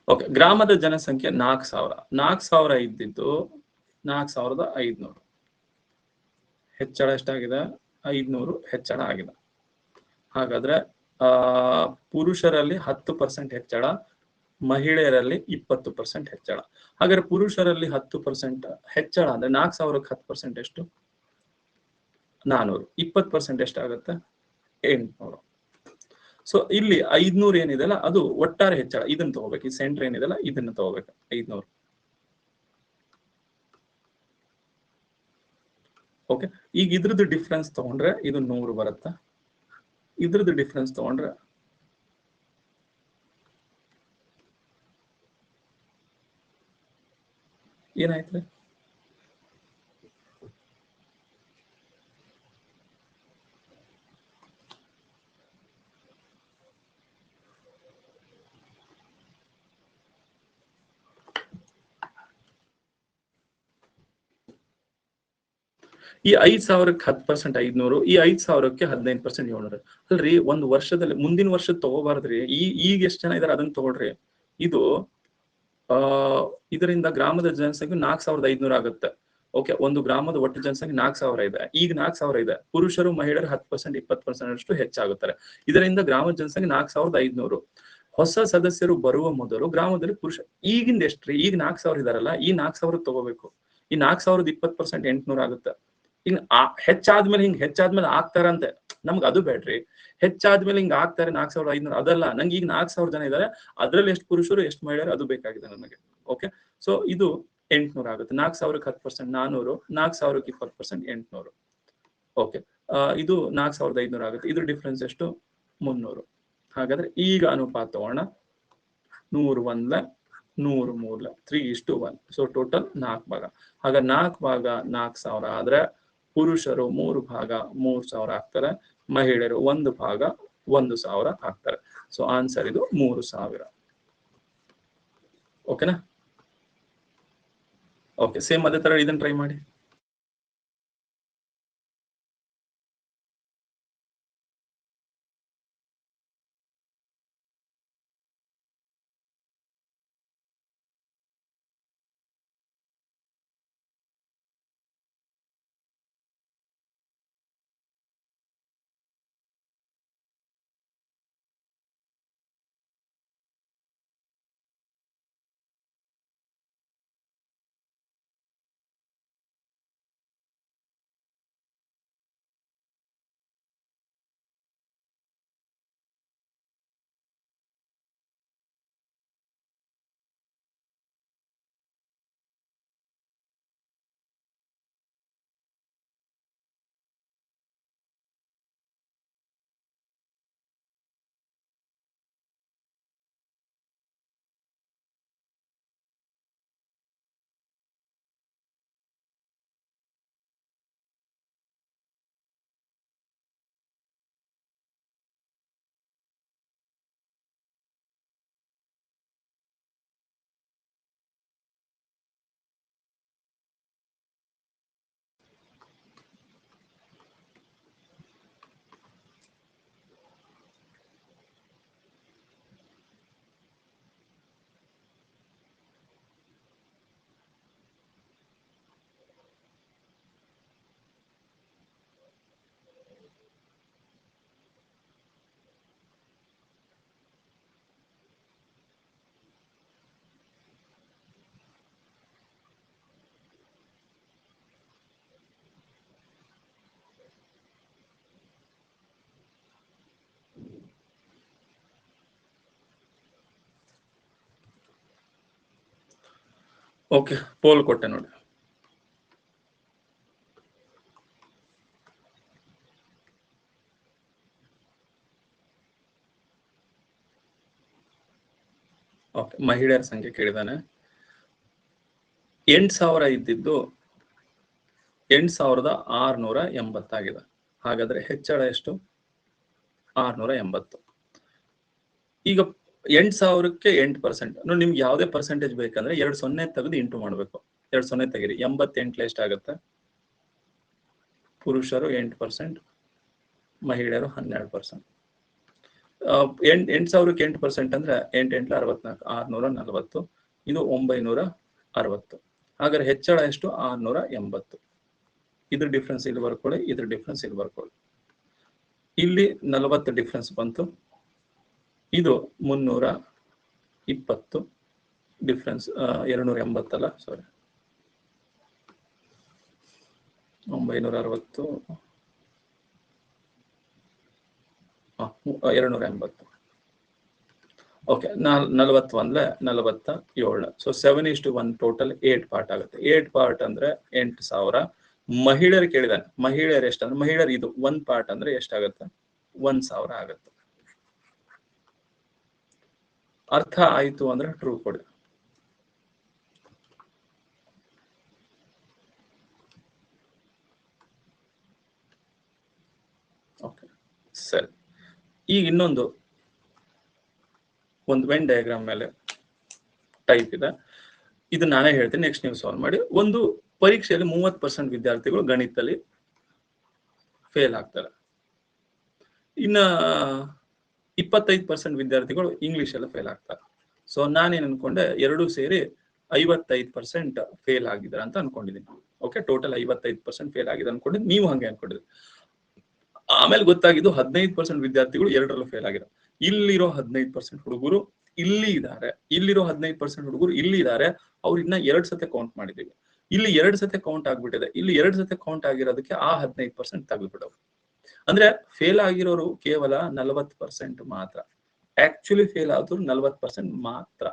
ಓಕೆ, ಗ್ರಾಮದ ಜನಸಂಖ್ಯೆ 4,000. 4,000 ಇದ್ದಿದ್ದು 4,500. ಹೆಚ್ಚಳ ಎಷ್ಟಾಗಿದೆ? 500 ಹೆಚ್ಚಳ ಆಗಿದೆ. ಹಾಗಾದ್ರೆ ಪುರುಷರಲ್ಲಿ 10% ಹೆಚ್ಚಳ, ಮಹಿಳೆಯರಲ್ಲಿ 20% ಹೆಚ್ಚಳ. ಹಾಗಾದ್ರೆ ಪುರುಷರಲ್ಲಿ 10% ಹೆಚ್ಚಳ ಅಂದ್ರೆ 4,000ಕ್ಕೆ 10% ಎಷ್ಟು? 400. 20% ಎಷ್ಟಾಗುತ್ತೆ? 800. ಸೊ ಇಲ್ಲಿ 500 ಏನಿದೆಲ್ಲ ಅದು ಒಟ್ಟಾರೆ ಹೆಚ್ಚಳ. ಇದನ್ನ ತಗೋಬೇಕು. ಈ ಸೆಂಟರ್ ಏನಿದೆಲ್ಲ ಇದನ್ನ ತಗೋಬೇಕು. 500. ಓಕೆ, ಈಗ ಇದ್ರದ್ದು ಡಿಫ್ರೆನ್ಸ್ ತಗೊಂಡ್ರೆ ಇದು 100 ಬರುತ್ತಾ? ಇದ್ರದ್ದು ಡಿಫ್ರೆನ್ಸ್ ತಗೊಂಡ್ರೆ ಏನಾಯ್ತು? ಈ 5,000ಕ್ಕೆ 10% 500, ಈ 5,000ಕ್ಕೆ 15% 700. ಅಲ್ರಿ ಒಂದು ವರ್ಷದಲ್ಲಿ ಮುಂದಿನ ವರ್ಷದ ತಗೋಬಾರ್ದ್ರಿ. ಈಗ ಎಷ್ಟು ಜನ ಇದಾರೆ ಅದನ್ನ ತಗೊಳ್ರಿ. ಇದು ಇದರಿಂದ ಗ್ರಾಮದ ಜನಸಂಖ್ಯೆ 4,500 ಆಗುತ್ತೆ. ಓಕೆ, ಒಂದು ಗ್ರಾಮದ ಒಟ್ಟು ಜನಸಂಖ್ಯೆ 4,000 ಇದೆ. ಈಗ 4,000 ಇದೆ. ಪುರುಷರು ಮಹಿಳೆಯರು 10% 20% ಅಷ್ಟು ಹೆಚ್ಚಾಗುತ್ತಾರೆ. ಇದರಿಂದ ಗ್ರಾಮದ ಜನಸಂಖ್ಯೆ 4,500. ಹೊಸ ಸದಸ್ಯರು ಬರುವ ಮೊದಲು ಗ್ರಾಮದಲ್ಲಿ ಪುರುಷ ಈಗಿಂದ ಎಷ್ಟ್ರಿ? ಈಗ 4,000 ಇದಾರಲ್ಲ, ಈ 4,000 ತಗೋಬೇಕು. ಈ 4,000 20% 800 ಆಗುತ್ತೆ. ಹಿಂಗ್ ಹೆಚ್ಚಾದ್ಮೇಲೆ ಆಗ್ತಾರಂತೆ. ನಮ್ಗೆ ಅದು ಬೇಡ್ರಿ. ಹೆಚ್ಚಾದ್ಮೇಲೆ ಹಿಂಗ್ ಆಗ್ತಾರೆ 4,500 ಅದಲ್ಲ. ನಂಗೆ ಈಗ 4,000 ಜನ ಇದಾರೆ, ಅದ್ರಲ್ಲಿ ಎಷ್ಟು ಪುರುಷರು ಎಷ್ಟು ಮಹಿಳೆಯರು ಅದು ಬೇಕಾಗಿದೆ ನನಗೆ. ಓಕೆ, ಸೊ ಇದು 800 ಆಗುತ್ತೆ. 4,000ಕ್ಕೆ 10% 400, 4,000ಕ್ಕೆ 20% 800. ಓಕೆ, ಇದು 4,500 ಆಗುತ್ತೆ. ಇದ್ರ ಡಿಫ್ರೆನ್ಸ್ ಎಷ್ಟು? 300. ಹಾಗಾದ್ರೆ ಈಗ ಅನುಪಾತ ತಗೋಣ. 100 1 100 3 3:1. ಸೊ ಟೋಟಲ್ 4 ಭಾಗ. ಹಾಗ 4 ಭಾಗ 4,000 ಆದ್ರೆ ಪುರುಷರು 3 ಭಾಗ 3,000 ಆಗ್ತಾರೆ, ಮಹಿಳೆಯರು 1 ಭಾಗ 1,000 ಆಗ್ತಾರೆ. ಸೊ ಆನ್ಸರ್ ಇದು 3,000. ಓಕೆನಾ? ಓಕೆ, ಸೇಮ್ ಅದೇ ತರ ಇದನ್ನ ಟ್ರೈ ಮಾಡಿ. ಓಕೆ, ಪೋಲ್ ಕೊಟ್ಟೆ ನೋಡಿ. ಓಕೆ, ಮಹಿಳೆಯರ ಸಂಖ್ಯೆ ಕೇಳಿದಾನೆ. 8,000 ಇದ್ದಿದ್ದು 8,680 ಆಗಿದೆ. ಹಾಗಾದ್ರೆ ಹೆಚ್ಚಳ ಎಷ್ಟು? 680. ಈಗ 8,000ಕ್ಕೆ 8%. ನೋಡಿ, ನಿಮ್ಗೆ ಯಾವುದೇ ಪರ್ಸೆಂಟೇಜ್ ಬೇಕಂದ್ರೆ 2 0 ತೆಗೆದು ಇಂಟು ಮಾಡ್ಬೇಕು. 2 0 ತೆಗಿರಿ. 88 ಎಷ್ಟಾಗುತ್ತೆ? ಪುರುಷರು 8%, ಮಹಿಳೆಯರು 12%. 8,000ಕ್ಕೆ 8% ಅಂದ್ರೆ 8 8 64, 640. ಇದು 960. ಹಾಗಾದ್ರೆ ಹೆಚ್ಚಳ ಎಷ್ಟು? 680. ಇದ್ರ ಡಿಫ್ರೆನ್ಸ್ ಇಲ್ಲಿ ಬರ್ಕೊಳ್ಳಿ, ಇದ್ರ ಡಿಫ್ರೆನ್ಸ್ ಇಲ್ಲಿ ಬರ್ಕೊಳ್ಳಿ. ಇಲ್ಲಿ 40 ಡಿಫ್ರೆನ್ಸ್ ಬಂತು. ಇದು 320 ಡಿಫ್ರೆನ್ಸ್. 280 ಅಲ್ಲ, ಸಾರಿ, 960, 280. ಓಕೆ, 41 47. ಸೊ 7:1 ಟೋಟಲ್ 8 ಪಾರ್ಟ್ ಆಗುತ್ತೆ. 8 ಪಾರ್ಟ್ ಅಂದ್ರೆ 8,000. ಮಹಿಳೆಯರು ಕೇಳಿದಾನೆ. ಮಹಿಳೆಯರು ಎಷ್ಟಂದ್ರೆ, ಮಹಿಳೆಯರು ಇದು 1 ಪಾರ್ಟ್ ಅಂದ್ರೆ ಎಷ್ಟಾಗುತ್ತೆ? 1,000 ಆಗುತ್ತೆ. ಅರ್ಥ ಆಯ್ತು ಅಂದ್ರೆ ಟ್ರೂ ಕೊಡಿ. ಓಕೆ, ಸರಿ. ಈಗ ಇನ್ನೊಂದು ವೆನ್ ಡಯಾಗ್ರಾಮ್ ಮೇಲೆ ಟೈಪ್ ಇದೆ. ಇದು ನಾನೇ ಹೇಳ್ತೀನಿ, ನೆಕ್ಸ್ಟ್ ನೀವು ಸಾಲ್ವ್ ಮಾಡಿ. ಒಂದು ಪರೀಕ್ಷೆಯಲ್ಲಿ 30% ವಿದ್ಯಾರ್ಥಿಗಳು ಗಣಿತದಲ್ಲಿ ಫೇಲ್ ಆಗ್ತಾರೆ. ಇನ್ನ 25% ವಿದ್ಯಾರ್ಥಿಗಳು ಇಂಗ್ಲಿಷ್ ಎಲ್ಲ ಫೇಲ್ ಆಗ್ತಾರೆ. ಸೊ ನಾನೇನ್ ಅನ್ಕೊಂಡೆ, ಎರಡೂ ಸೇರಿ 55% ಫೇಲ್ ಆಗಿದ್ದಾರೆ ಅಂತ ಅನ್ಕೊಂಡಿದ್ದೀನಿ. ಓಕೆ, ಟೋಟಲ್ 55% ಫೇಲ್ ಆಗಿದೆ ಅನ್ಕೊಂಡಿದ್ದು, ನೀವು ಹಂಗೆ ಅನ್ಕೊಂಡಿದ್ರಿ. ಆಮೇಲೆ ಗೊತ್ತಾಗಿದ್ದು 15% ವಿದ್ಯಾರ್ಥಿಗಳು ಎರಡರಲ್ಲೂ ಫೇಲ್ ಆಗಿದ್ದಾರೆ. ಇಲ್ಲಿರೋ 15% ಹುಡುಗರು ಇಲ್ಲಿ ಇದ್ದಾರೆ, ಇಲ್ಲಿರೋ 15% ಹುಡುಗರು ಇಲ್ಲಿ ಇದ್ದಾರೆ. ಅವ್ರು ಇನ್ನ 2 ಸತಿ ಕೌಂಟ್ ಮಾಡಿದೀವಿ. ಇಲ್ಲಿ 2 ಸತಿ ಕೌಂಟ್ ಆಗ್ಬಿಟ್ಟಿದೆ. ಇಲ್ಲಿ 2 ಸತಿ ಕೌಂಟ್ ಆಗಿರೋದಕ್ಕೆ ಆ 15% ತೆಗೆದ್ಬಿಡವು. ಅಂದ್ರೆ ಫೇಲ್ ಆಗಿರೋರು ಕೇವಲ 40% ಮಾತ್ರ. ಆಕ್ಚುಲಿ ಫೇಲ್ ಆದ್ರು 40% ಮಾತ್ರ.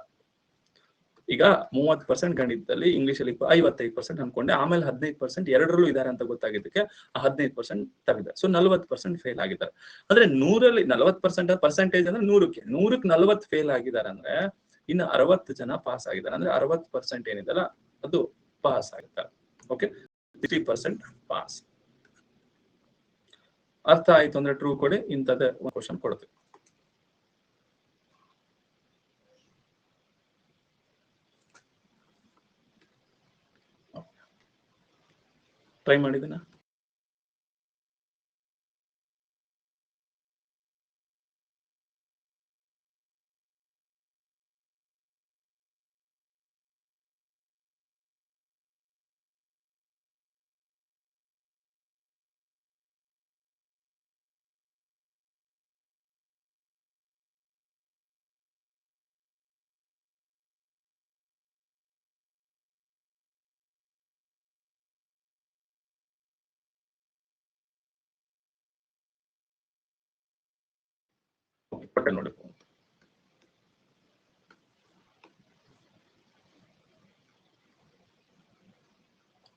ಈಗ 30% ಗಣಿತದಲ್ಲಿ, ಇಂಗ್ಲಿಷ್ ಅಲ್ಲಿ 55% ಅನ್ಕೊಂಡೆ. ಆಮೇಲೆ 15% ಎರಡರಲ್ಲೂ ಇದ್ದಾರೆ ಅಂತ ಗೊತ್ತಾಗಿದ್ದಕ್ಕೆ ಆ 15% ತೆಗೆದೆ. ಸೊ 40% ಫೇಲ್ ಆಗಿದ್ದಾರೆ. ಅಂದ್ರೆ 100ರಲ್ಲಿ 40% ಪರ್ಸೆಂಟೇಜ್ ಅಂದ್ರೆ 100ಕ್ಕೆ 40 ಫೇಲ್ ಆಗಿದ್ದಾರೆ ಅಂದ್ರೆ ಇನ್ನು 60 ಜನ ಪಾಸ್ ಆಗಿದ್ದಾರೆ. ಅಂದ್ರೆ 60% ಏನಿದೆಲ್ಲ ಅದು ಪಾಸ್ ಆಗಿದ್ದಾರೆ. Okay, 60% pass. ಅರ್ಥ ಆಯ್ತು ಅಂದ್ರೆ ಟ್ರೂ ಕೊಡಿ, ಇಂಥದ್ದೇ ಒಂದು ಕ್ವಶನ್ ಕೊಡ್ತೀವಿ. ಟ್ರೈ ಮಾಡಿದ್ದೀನ? ಪಟ್ಟೆ ನೋಡಿ.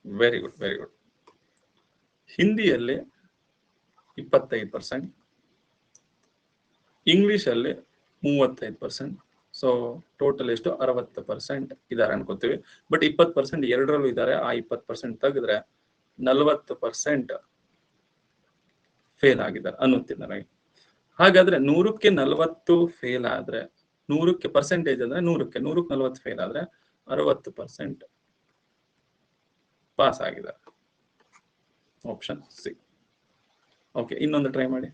Very good, very good. ಹಿಂದಿಯಲ್ಲಿ 25%, ಇಂಗ್ಲಿಷ್ ಅಲ್ಲಿ 35%. ಸೊ ಟೋಟಲ್ ಎಷ್ಟು? 60% ಇದಾರೆ ಅನ್ಕೋತೀವಿ. ಬಟ್ 20% ಎರಡರಲ್ಲೂ ಇದ್ದಾರೆ. ಆ 20% ತೆಗೆದ್ರೆ 40% ಫೇಲ್ ಆಗಿದ್ದಾರೆ ಅನ್ನುತ್ತೀನಿ ನನಗೆ. ಹಾಗಾದ್ರೆ 100ಕ್ಕೆ 40 ಫೇಲ್ ಆದ್ರೆ, 100ಕ್ಕೆ ಪರ್ಸೆಂಟೇಜ್ ಅಂದ್ರೆ 100ಕ್ಕೆ 40 ಫೇಲ್ ಆದ್ರೆ 60% ಪಾಸ್ ಆಗಿದ್ದಾರೆ. Option C. ಓಕೆ, ಇನ್ನೊಂದು ಟ್ರೈ ಮಾಡಿ.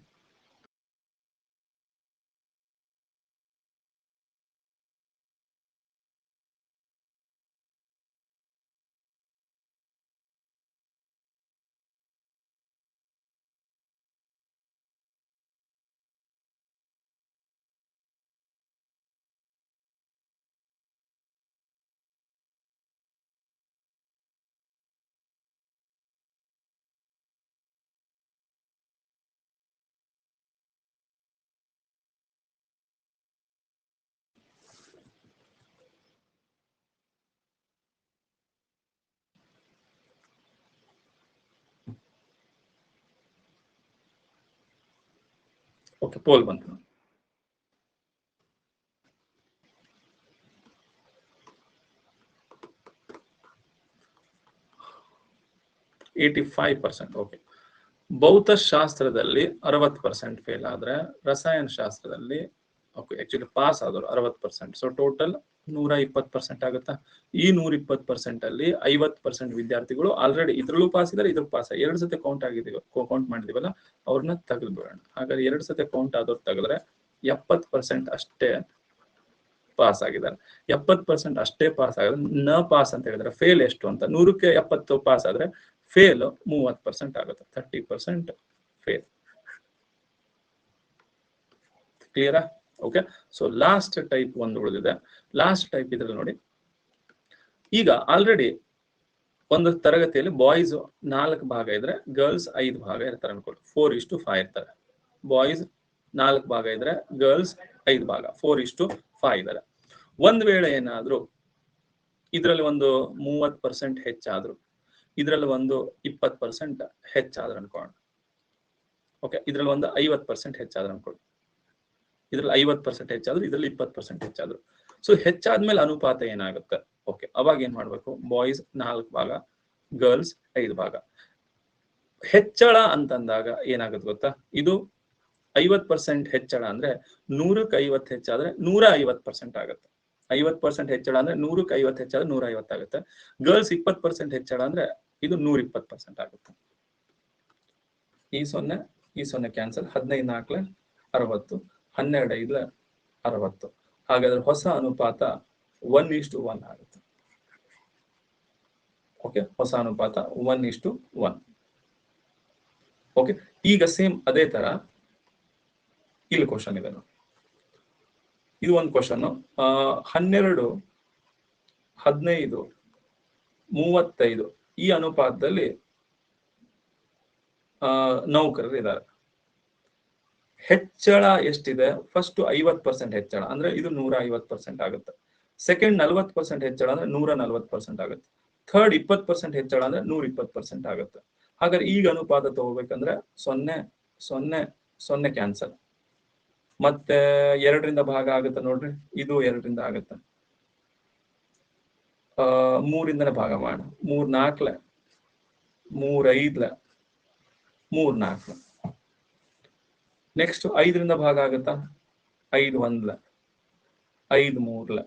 ಓಕೆ, ಪೋಲ್ ಬಂತು. ಓಕೆ, ಭೌತಶಾಸ್ತ್ರದಲ್ಲಿ 60% ಫೇಲ್ ಆದ್ರೆ, ರಸಾಯನ ಶಾಸ್ತ್ರದಲ್ಲಿ ಓಕೆ ಆಕ್ಚುಲಿ ಪಾಸ್ ಆದ್ರು 60%. ಸೊ ಟೋಟಲ್ 120% ಆಗುತ್ತಾ? ಈ 120% ಅಲ್ಲಿ 50% ವಿದ್ಯಾರ್ಥಿಗಳು ಆಲ್ರೆಡಿ ಇದ್ರಲ್ಲೂ ಪಾಸ್ ಇದ್ದಾರೆ, ಇದ್ರ ಪಾಸ್. 2 ಸತಿ ಕೌಂಟ್ ಆಗಿದೀವಿ, ಕೌಂಟ್ ಮಾಡಿದೀವಲ್ಲ, ಅವ್ರನ್ನ ತೆಗೆದು ಬಿಡೋಣ. ಹಾಗಾದ್ರೆ 2 ಸತಿ ಕೌಂಟ್ ಆದವ್ರು ತೆಗೆದ್ರೆ 70% ಅಷ್ಟೇ ಪಾಸ್ ಆಗಿದ್ದಾರೆ. 70% ಅಷ್ಟೇ ಪಾಸ್ ಆಗಿದ್ರೆ, ನ ಪಾಸ್ ಅಂತ ಹೇಳಿದ್ರೆ ಫೇಲ್ ಎಷ್ಟು ಅಂತ. 100ಕ್ಕೆ 70 ಪಾಸ್ ಆದ್ರೆ ಫೇಲ್ 30% ಆಗುತ್ತೆ. 30% ಫೇಲ್. ಕ್ಲಿಯರಾ? ಓಕೆ, ಸೊ ಲಾಸ್ಟ್ ಟೈಪ್ ಒಂದು ಉಳಿದಿದೆ. ಲಾಸ್ಟ್ ಟೈಪ್ ಇದ್ರಲ್ಲಿ ನೋಡಿ, ಈಗ ಆಲ್ರೆಡಿ ಒಂದು ತರಗತಿಯಲ್ಲಿ ಬಾಯ್ಸ್ 4 ಭಾಗ ಇದ್ರೆ ಗರ್ಲ್ಸ್ 5 ಭಾಗ ಇರ್ತಾರೆ ಅನ್ಕೊಳ್ಳಿ. 4:5 ಇರ್ತಾರೆ. ಬಾಯ್ಸ್ 4 ಭಾಗ ಇದ್ರೆ ಗರ್ಲ್ಸ್ 5 ಭಾಗ, 4:5 ಇದ್ದಾರೆ. ಒಂದ್ ವೇಳೆ ಏನಾದ್ರು ಇದ್ರಲ್ಲಿ ಒಂದು 30% ಹೆಚ್ಚಾದ್ರು, ಇದ್ರಲ್ಲಿ ಒಂದು 20% ಹೆಚ್ಚಾದ್ರು ಅನ್ಕೊಳ್ಳೋಣ. ಓಕೆ, ಇದ್ರಲ್ಲಿ ಒಂದು 50% ಹೆಚ್ಚಾದ್ರು ಅನ್ಕೊಳ್ಳಿ. ಇದ್ರಲ್ಲಿ 50% ಹೆಚ್ಚಾದ್ರು, ಇದ್ರಲ್ಲಿ 20% ಹೆಚ್ಚಾದ್ರು. ಸೊ ಹೆಚ್ಚಾದ್ಮೇಲೆ ಅನುಪಾತ ಏನಾಗುತ್ತೆ? ಓಕೆ, ಅವಾಗ ಏನ್ ಮಾಡ್ಬೇಕು? ಬಾಯ್ಸ್ 4 ಭಾಗ, ಗರ್ಲ್ಸ್ 5 ಭಾಗ. ಹೆಚ್ಚಳ ಅಂತಂದಾಗ ಏನಾಗುತ್ತೆ ಗೊತ್ತಾ? ಇದು 50% ಹೆಚ್ಚಳ ಅಂದ್ರೆ 100ಕ್ಕೆ 50 ಹೆಚ್ಚಾದ್ರೆ 150% ಆಗುತ್ತೆ. 50% ಹೆಚ್ಚಳ ಅಂದ್ರೆ 100ಕ್ಕೆ 50 ಹೆಚ್ಚಾದ್ರೆ 150 ಆಗುತ್ತೆ. ಗರ್ಲ್ಸ್ 20% ಹೆಚ್ಚಳ ಅಂದ್ರೆ ಇದು 120% ಆಗುತ್ತೆ. ಈ 0 ಕ್ಯಾನ್ಸಲ್. 15 4 60, 12 5 60. ಹಾಗಾದ್ರೆ ಹೊಸ ಅನುಪಾತ 1:1 ಆಗುತ್ತೆ. ಓಕೆ, ಹೊಸ ಅನುಪಾತ 1:1. ಓಕೆ, ಈಗ ಸೇಮ್ ಅದೇ ತರ ಇಲ್ಲಿ ಕ್ವಶನ್ ಇದೆ. ಇದು ಒಂದು ಕ್ವಶನ್. 12, 15, 35 ಈ ಅನುಪಾತದಲ್ಲಿ ನೌಕರರು ಇದ್ದಾರೆ. ಹೆಚ್ಚಳ ಎಷ್ಟಿದೆ? ಫಸ್ಟ್ 50% ಹೆಚ್ಚಳ ಅಂದ್ರೆ ಇದು 150% ಆಗುತ್ತೆ. ಸೆಕೆಂಡ್ 40% ಹೆಚ್ಚಳ ಅಂದ್ರೆ 140% ಆಗುತ್ತೆ. ಥರ್ಡ್ 20% ಹೆಚ್ಚಳ ಅಂದ್ರೆ 120% ಆಗುತ್ತೆ. ಹಾಗಾದ್ರೆ ಈಗ ಅನುಪಾತ ತಗೋಬೇಕಂದ್ರೆ 0 0 0 ಕ್ಯಾನ್ಸಲ್. ಮತ್ತೆ 2ರಿಂದ ಭಾಗ ಆಗುತ್ತೆ ನೋಡ್ರಿ, ಇದು 2ರಿಂದ ಆಗುತ್ತೆ. 3ಇಂದನೇ ಭಾಗ ಮಾಡ. 3 4 3 5 3 4. ನೆಕ್ಸ್ಟ್ 5ರಿಂದ ಭಾಗ ಆಗುತ್ತಾ? 5 1 5 3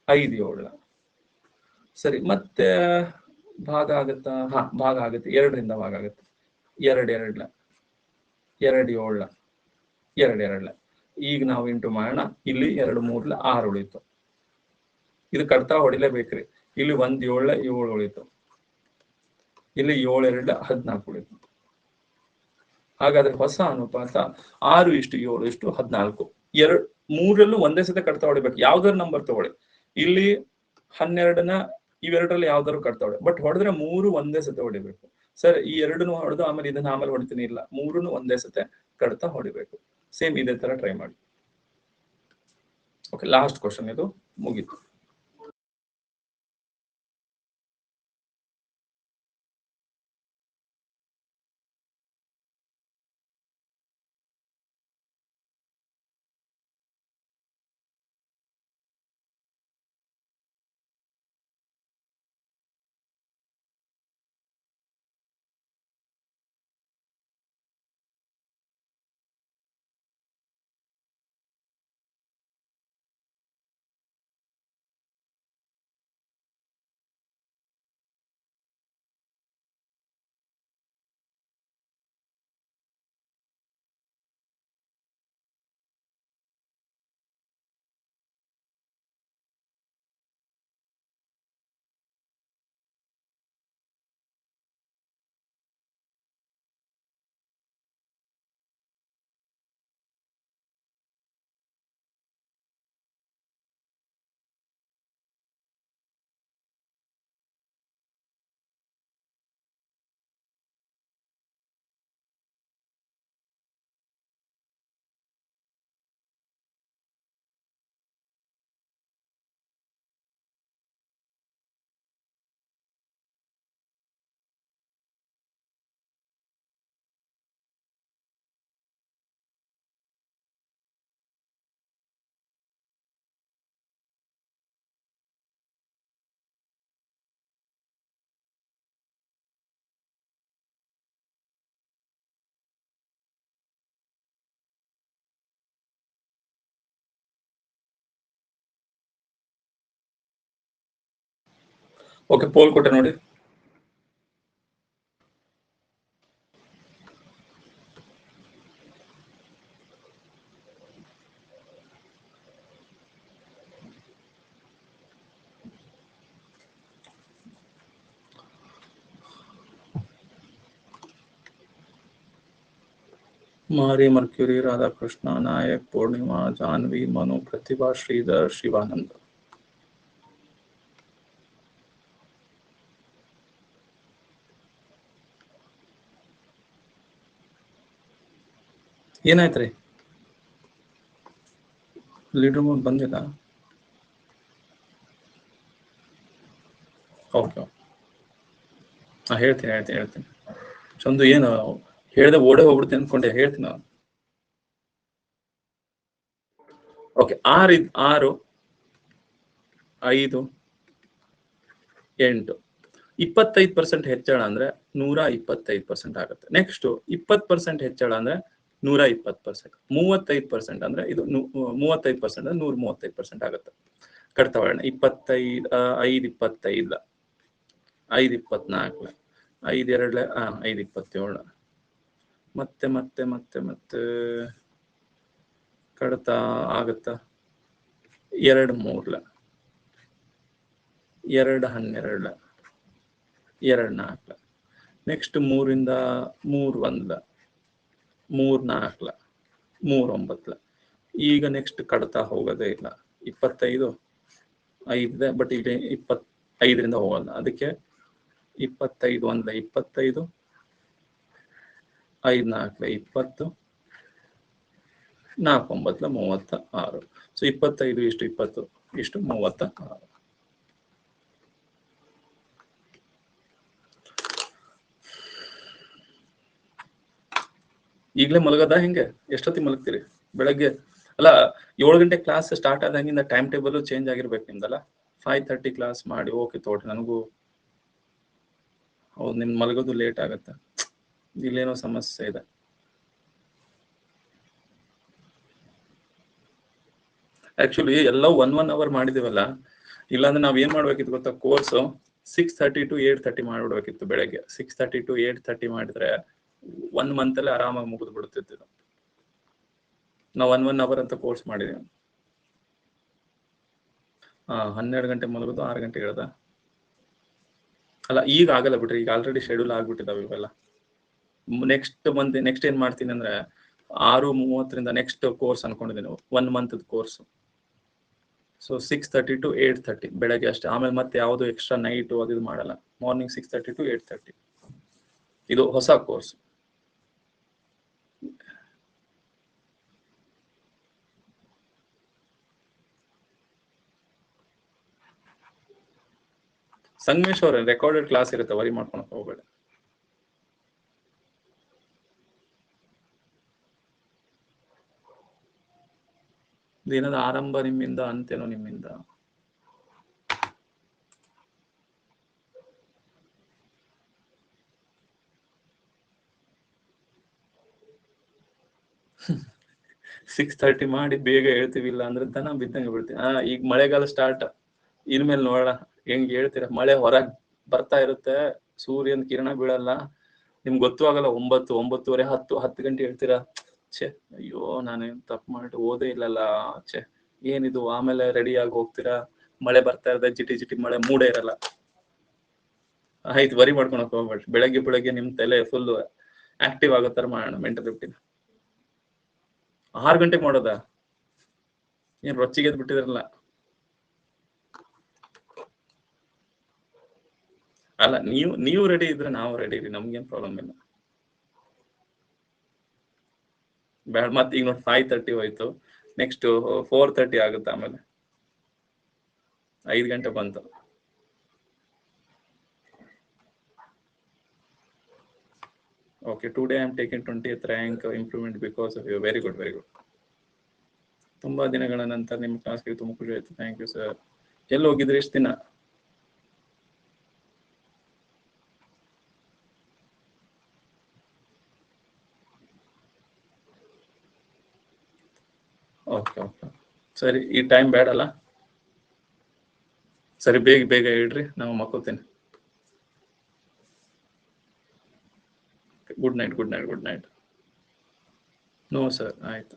5 7. ಸರಿ, ಮತ್ತೆ ಭಾಗ ಆಗುತ್ತಾ? ಭಾಗ ಆಗುತ್ತೆ. 2ರಿಂದ ಭಾಗ ಆಗುತ್ತೆ. 2 2 2 7 2 2. ಈಗ ನಾವು ಇಂಟು ಮಾಡೋಣ. ಇಲ್ಲಿ 2 3 6 ಉಳಿತು. ಇದು ಕಡ್ತಾ ಹೊಡಿಲೇಬೇಕ್ರಿ. ಇಲ್ಲಿ 1 7 7 ಉಳಿತು. ಇಲ್ಲಿ 7 2 14 ಉಳಿತು. ಹಾಗಾದ್ರೆ ಹೊಸ ಅನುಪಾತ 6:7:14. 3ರಲ್ಲೂ ಒಂದೇ ಸತಿ ಕಡ್ತಾ ಹೊಡಿಬೇಕು. ಯಾವ್ದಾದ್ರು ನಂಬರ್ ತಗೊಳ್ಳಿ. ಇಲ್ಲಿ 12ನ ಇವೆರಡರಲ್ಲಿ ಯಾವ್ದಾದ್ರು ಕಡ್ತಾ ಹೊಡಿ. ಬಟ್ ಹೊಡೆದ್ರೆ 3 ಒಂದೇ ಸತಿ ಹೊಡಿಬೇಕು. ಸರ್, ಈ 2ನ್ನು ಹೊಡೆದು ಆಮೇಲೆ ಇದನ್ನ ಆಮೇಲೆ ಹೊಡಿತೀನಿ, ಇಲ್ಲ, 3ನ್ನು ಒಂದೇ ಸತಿ ಕಡ್ತಾ ಹೊಡಿಬೇಕು. ಸೇಮ್ ಇದೇ ತರ ಟ್ರೈ ಮಾಡಿ. ಓಕೆ, ಲಾಸ್ಟ್ ಕ್ವಶನ್ ಇದು, ಮುಗೀತು. ಓಕೆ, ಪೋಲ್ ಕೊಟ್ಟೆ ನೋಡಿ. ಮಾರಿ, ಮರ್ಕ್ಯೂರಿ, ರಾಧಾಕೃಷ್ಣ, ನಾಯಕ್, ಪೂರ್ಣಿಮಾ, ಜಾನ್ವಿ, ಮನು, ಪ್ರತಿಭಾ, ಶ್ರೀಧರ್, ಶಿವಾನಂದ. ಏನಾಯ್ತ್ರಿ? ಲೀಡರ್ ಮೋಡ್ ಬಂದಿಲ್ಲ. ಓಕೆ, ಹೇಳ್ತೀನಿ. ಚಂದು, ಏನು ಹೇಳ್ದೆ ಓಡೇ ಹೋಗ್ಬಿಡ್ತೀನಿ ಅನ್ಕೊಂಡೆ. ಹೇಳ್ತೀನಿ ನಾನು. ಓಕೆ, 6 5 8 25% ಹೆಚ್ಚಳ ಅಂದ್ರೆ 125% ಆಗುತ್ತೆ. ನೆಕ್ಸ್ಟ್ 20% ಹೆಚ್ಚಳ ಅಂದ್ರೆ 120%. 35% ಅಂದ್ರೆ ಇದು 35% ಅಂದ್ರೆ 135% ಆಗುತ್ತೆ. ಕಡ್ತವರ್ಣ 25 5 25 5 24 5 2 5 27 ಮತ್ತೆ ಕಡತ ಆಗುತ್ತಾ 2 3 2 12 2 4 ನೆಕ್ಸ್ಟ್ 3 ಇಂದ 3 1 3 4 3 9. ಈಗ ನೆಕ್ಸ್ಟ್ ಕಡ್ತಾ ಹೋಗೋದೇ ಇಲ್ಲ. 25 5 ಬಟ್ ಈಗ 25ರಿಂದ ಹೋಗಲ್ಲ. ಅದಕ್ಕೆ 25 1 25 5 4 20 4 9 36. ಸೊ 25 ಇಷ್ಟು 20 ಇಷ್ಟು 36. ಈಗಲೇ ಮಲಗದ ಹೆಂಗೆ? ಎಷ್ಟೊತ್ತಿಗೆ ಮಲಗ್ತೀರಿ? ಬೆಳಗ್ಗೆ ಅಲ್ಲ 7 ಗಂಟೆ ಕ್ಲಾಸ್ ಸ್ಟಾರ್ಟ್ ಆದಂಗಿಂದ ಟೈಮ್ ಟೇಬಲ್ ಚೇಂಜ್ ಆಗಿರ್ಬೇಕು ನಿಮ್ದಲ್ಲ. 5:30 ಕ್ಲಾಸ್ ಮಾಡಿ ಓಕೆ ತೋಡ್ರಿ. ನನಗೂ ಹೌದು ನಿಮ್ ಮಲಗೋದು ಲೇಟ್ ಆಗತ್ತೆ. ಇಲ್ಲೇನೋ ಸಮಸ್ಯೆ ಇದೆ. ಆಕ್ಚುಲಿ ಎಲ್ಲ 1 ಅವರ್ ಮಾಡಿದಿವಲ್ಲ. ಇಲ್ಲಾಂದ್ರೆ ನಾವ್ ಏನ್ ಮಾಡ್ಬೇಕಿತ್ತು ಗೊತ್ತಾ? ಕೋರ್ಸ್ 6:30 to 8:30 ಮಾಡ್ಬಿಡ್ಬೇಕಿತ್ತು ಬೆಳಗ್ಗೆ. 6:30 to 8:30 ಮಾಡಿದ್ರೆ 1 ಮಂತ್ ಅಲ್ಲಿ ಆರಾಮಾಗಿ ಮುಗಿದು ಬಿಡ್ತಿತ್ತು. ನಾವು 1 ಅವರ್ ಅಂತ ಕೋರ್ಸ್ ಮಾಡಿದೀವಿ. 12 ಗಂಟೆ ಮಲಗೋದು 6 ಗಂಟೆ ಹೇಳ್ದ. ಅಲ್ಲ ಈಗ ಆಗಲ್ಲ ಬಿಡ್ರಿ. ಈಗ ಆಲ್ರೆಡಿ ಶೆಡ್ಯೂಲ್ ಆಗ್ಬಿಟ್ಟಿದಾವೆ ಇವೆಲ್ಲ. ನೆಕ್ಸ್ಟ್ ಏನ್ ಮಾಡ್ತೀನಿ ಅಂದ್ರೆ 6:30 ನೆಕ್ಸ್ಟ್ ಕೋರ್ಸ್ ಅನ್ಕೊಂಡಿದ್ದೀನಿ. 1 ಮಂತ್ ಕೋರ್ಸ್. ಸೊ 6:30 to 8:30 ಬೆಳಗ್ಗೆ ಅಷ್ಟೇ. ಆಮೇಲೆ ಮತ್ತೆ ಯಾವುದು ಎಕ್ಸ್ಟ್ರಾ ನೈಟ್ ಅದು ಮಾಡಲ್ಲ. ಮಾರ್ನಿಂಗ್ 6:30 to 8:30 ಇದು ಹೊಸ ಕೋರ್ಸ್. ಸಂಗಮೇಶ್ ಅವ್ರೆ, ರೆಕಾರ್ಡೆಡ್ ಕ್ಲಾಸ್ ಇರುತ್ತೆ, ವರಿ ಮಾಡ್ಕೊಳಕ್ ಹೋಗ್ಬೇಡ. ದಿನದ ಆರಂಭ ನಿಮ್ಮಿಂದ, ಅಂತ್ಯನೋ ನಿಮ್ಮಿಂದ. ಸಿಕ್ಸ್ 30 ಮಾಡಿ ಬೇಗ ಹೇಳ್ತೀವಿ. ಇಲ್ಲ ಅಂದ್ರೆ ದನ ಬಿದ್ದಂಗೆ ಬಿಡ್ತೀವಿ. ಈಗ ಮಳೆಗಾಲ ಸ್ಟಾರ್ಟ್. ಇನ್ಮೇಲೆ ನೋಡೋಣ ಹೆಂಗ್ ಹೇಳ್ತೀರ. ಮಳೆ ಹೊರಗ್ ಬರ್ತಾ ಇರುತ್ತೆ, ಸೂರ್ಯನ ಕಿರಣ ಬೀಳಲ್ಲ, ನಿಮ್ಗೆ ಗೊತ್ತೂ ಆಗಲ್ಲ. 9 9:30 10 ಗಂಟೆ ಹೇಳ್ತೀರಾ. ಛೆ ಅಯ್ಯೋ ನಾನೇನ್ ತಪ್ಪು ಮಾಡಿ ಓದೇ ಇಲ್ಲಲ್ಲ, ಛೆ ಏನಿದು. ಆಮೇಲೆ ರೆಡಿಯಾಗಿ ಹೋಗ್ತೀರಾ, ಮಳೆ ಬರ್ತಾ ಇರುತ್ತೆ, ಜಿಟಿ ಜಿಟಿ ಮಳೆ, ಮೂಡೇ ಇರಲ್ಲ. ಆಯ್ತು, ವರಿ ಮಾಡ್ಕೊಳಕ್ ಹೋಗ್ಬೇಡ್ರಿ. ಬೆಳಗ್ಗೆ ನಿಮ್ ತಲೆ ಫುಲ್ ಆಕ್ಟಿವ್ ಆಗೋ ತರ ಮಾಡೋಣ. ಮೆಂಟಲ್ ಬಿಟ್ಟಿನ 6 ಗಂಟೆಗೆ ಮಾಡೋದ? ಏನ್ ರೊಚ್ಚಿಗೆ ಎದ್ದು ಬಿಟ್ಟಿದ್ರಲ್ಲ. ಅಲ್ಲ ನೀವು ರೆಡಿ ಇದ್ರೆ ನಾವು ರೆಡಿ ಇರಿ, ನಮ್ಗೇನ್ ಪ್ರಾಬ್ಲಮ್ ಇಲ್ಲ. ಬೇಡ ಮತ್ತೆ ಈಗ ನೋಡಿ 5:30 ಹೋಯ್ತು, ನೆಕ್ಸ್ಟ್ 4:30 ಆಗುತ್ತೆ, ಆಮೇಲೆ 5 ಗಂಟೆ ಬಂತು. Okay, today I am taking 20th rank improvement because of you. Very good, very good. ತುಂಬಾ ದಿನಗಳ ನಂತರ ನಿಮ್ಮ ಕ್ಲಾಸ್ಗೆ ತುಂಬಾ ಖುಷಿ ಆಯ್ತು. Thank you sir. ಎಲ್ಲಿ ಹೋಗಿದ್ರಿ ಇಷ್ಟು ದಿನ? ಓಕೆ ಓಕೆ, ಸರಿ. ಈ ಟೈಮ್ ಬೇಡಲ್ಲ. ಸರಿ, ಬೇಗ ಹೇಳ್ರಿ, ನಾವು ಮಕ್ಕೋತೀನಿ. Good night. ನೋ ಸರ್, ಆಯ್ತು.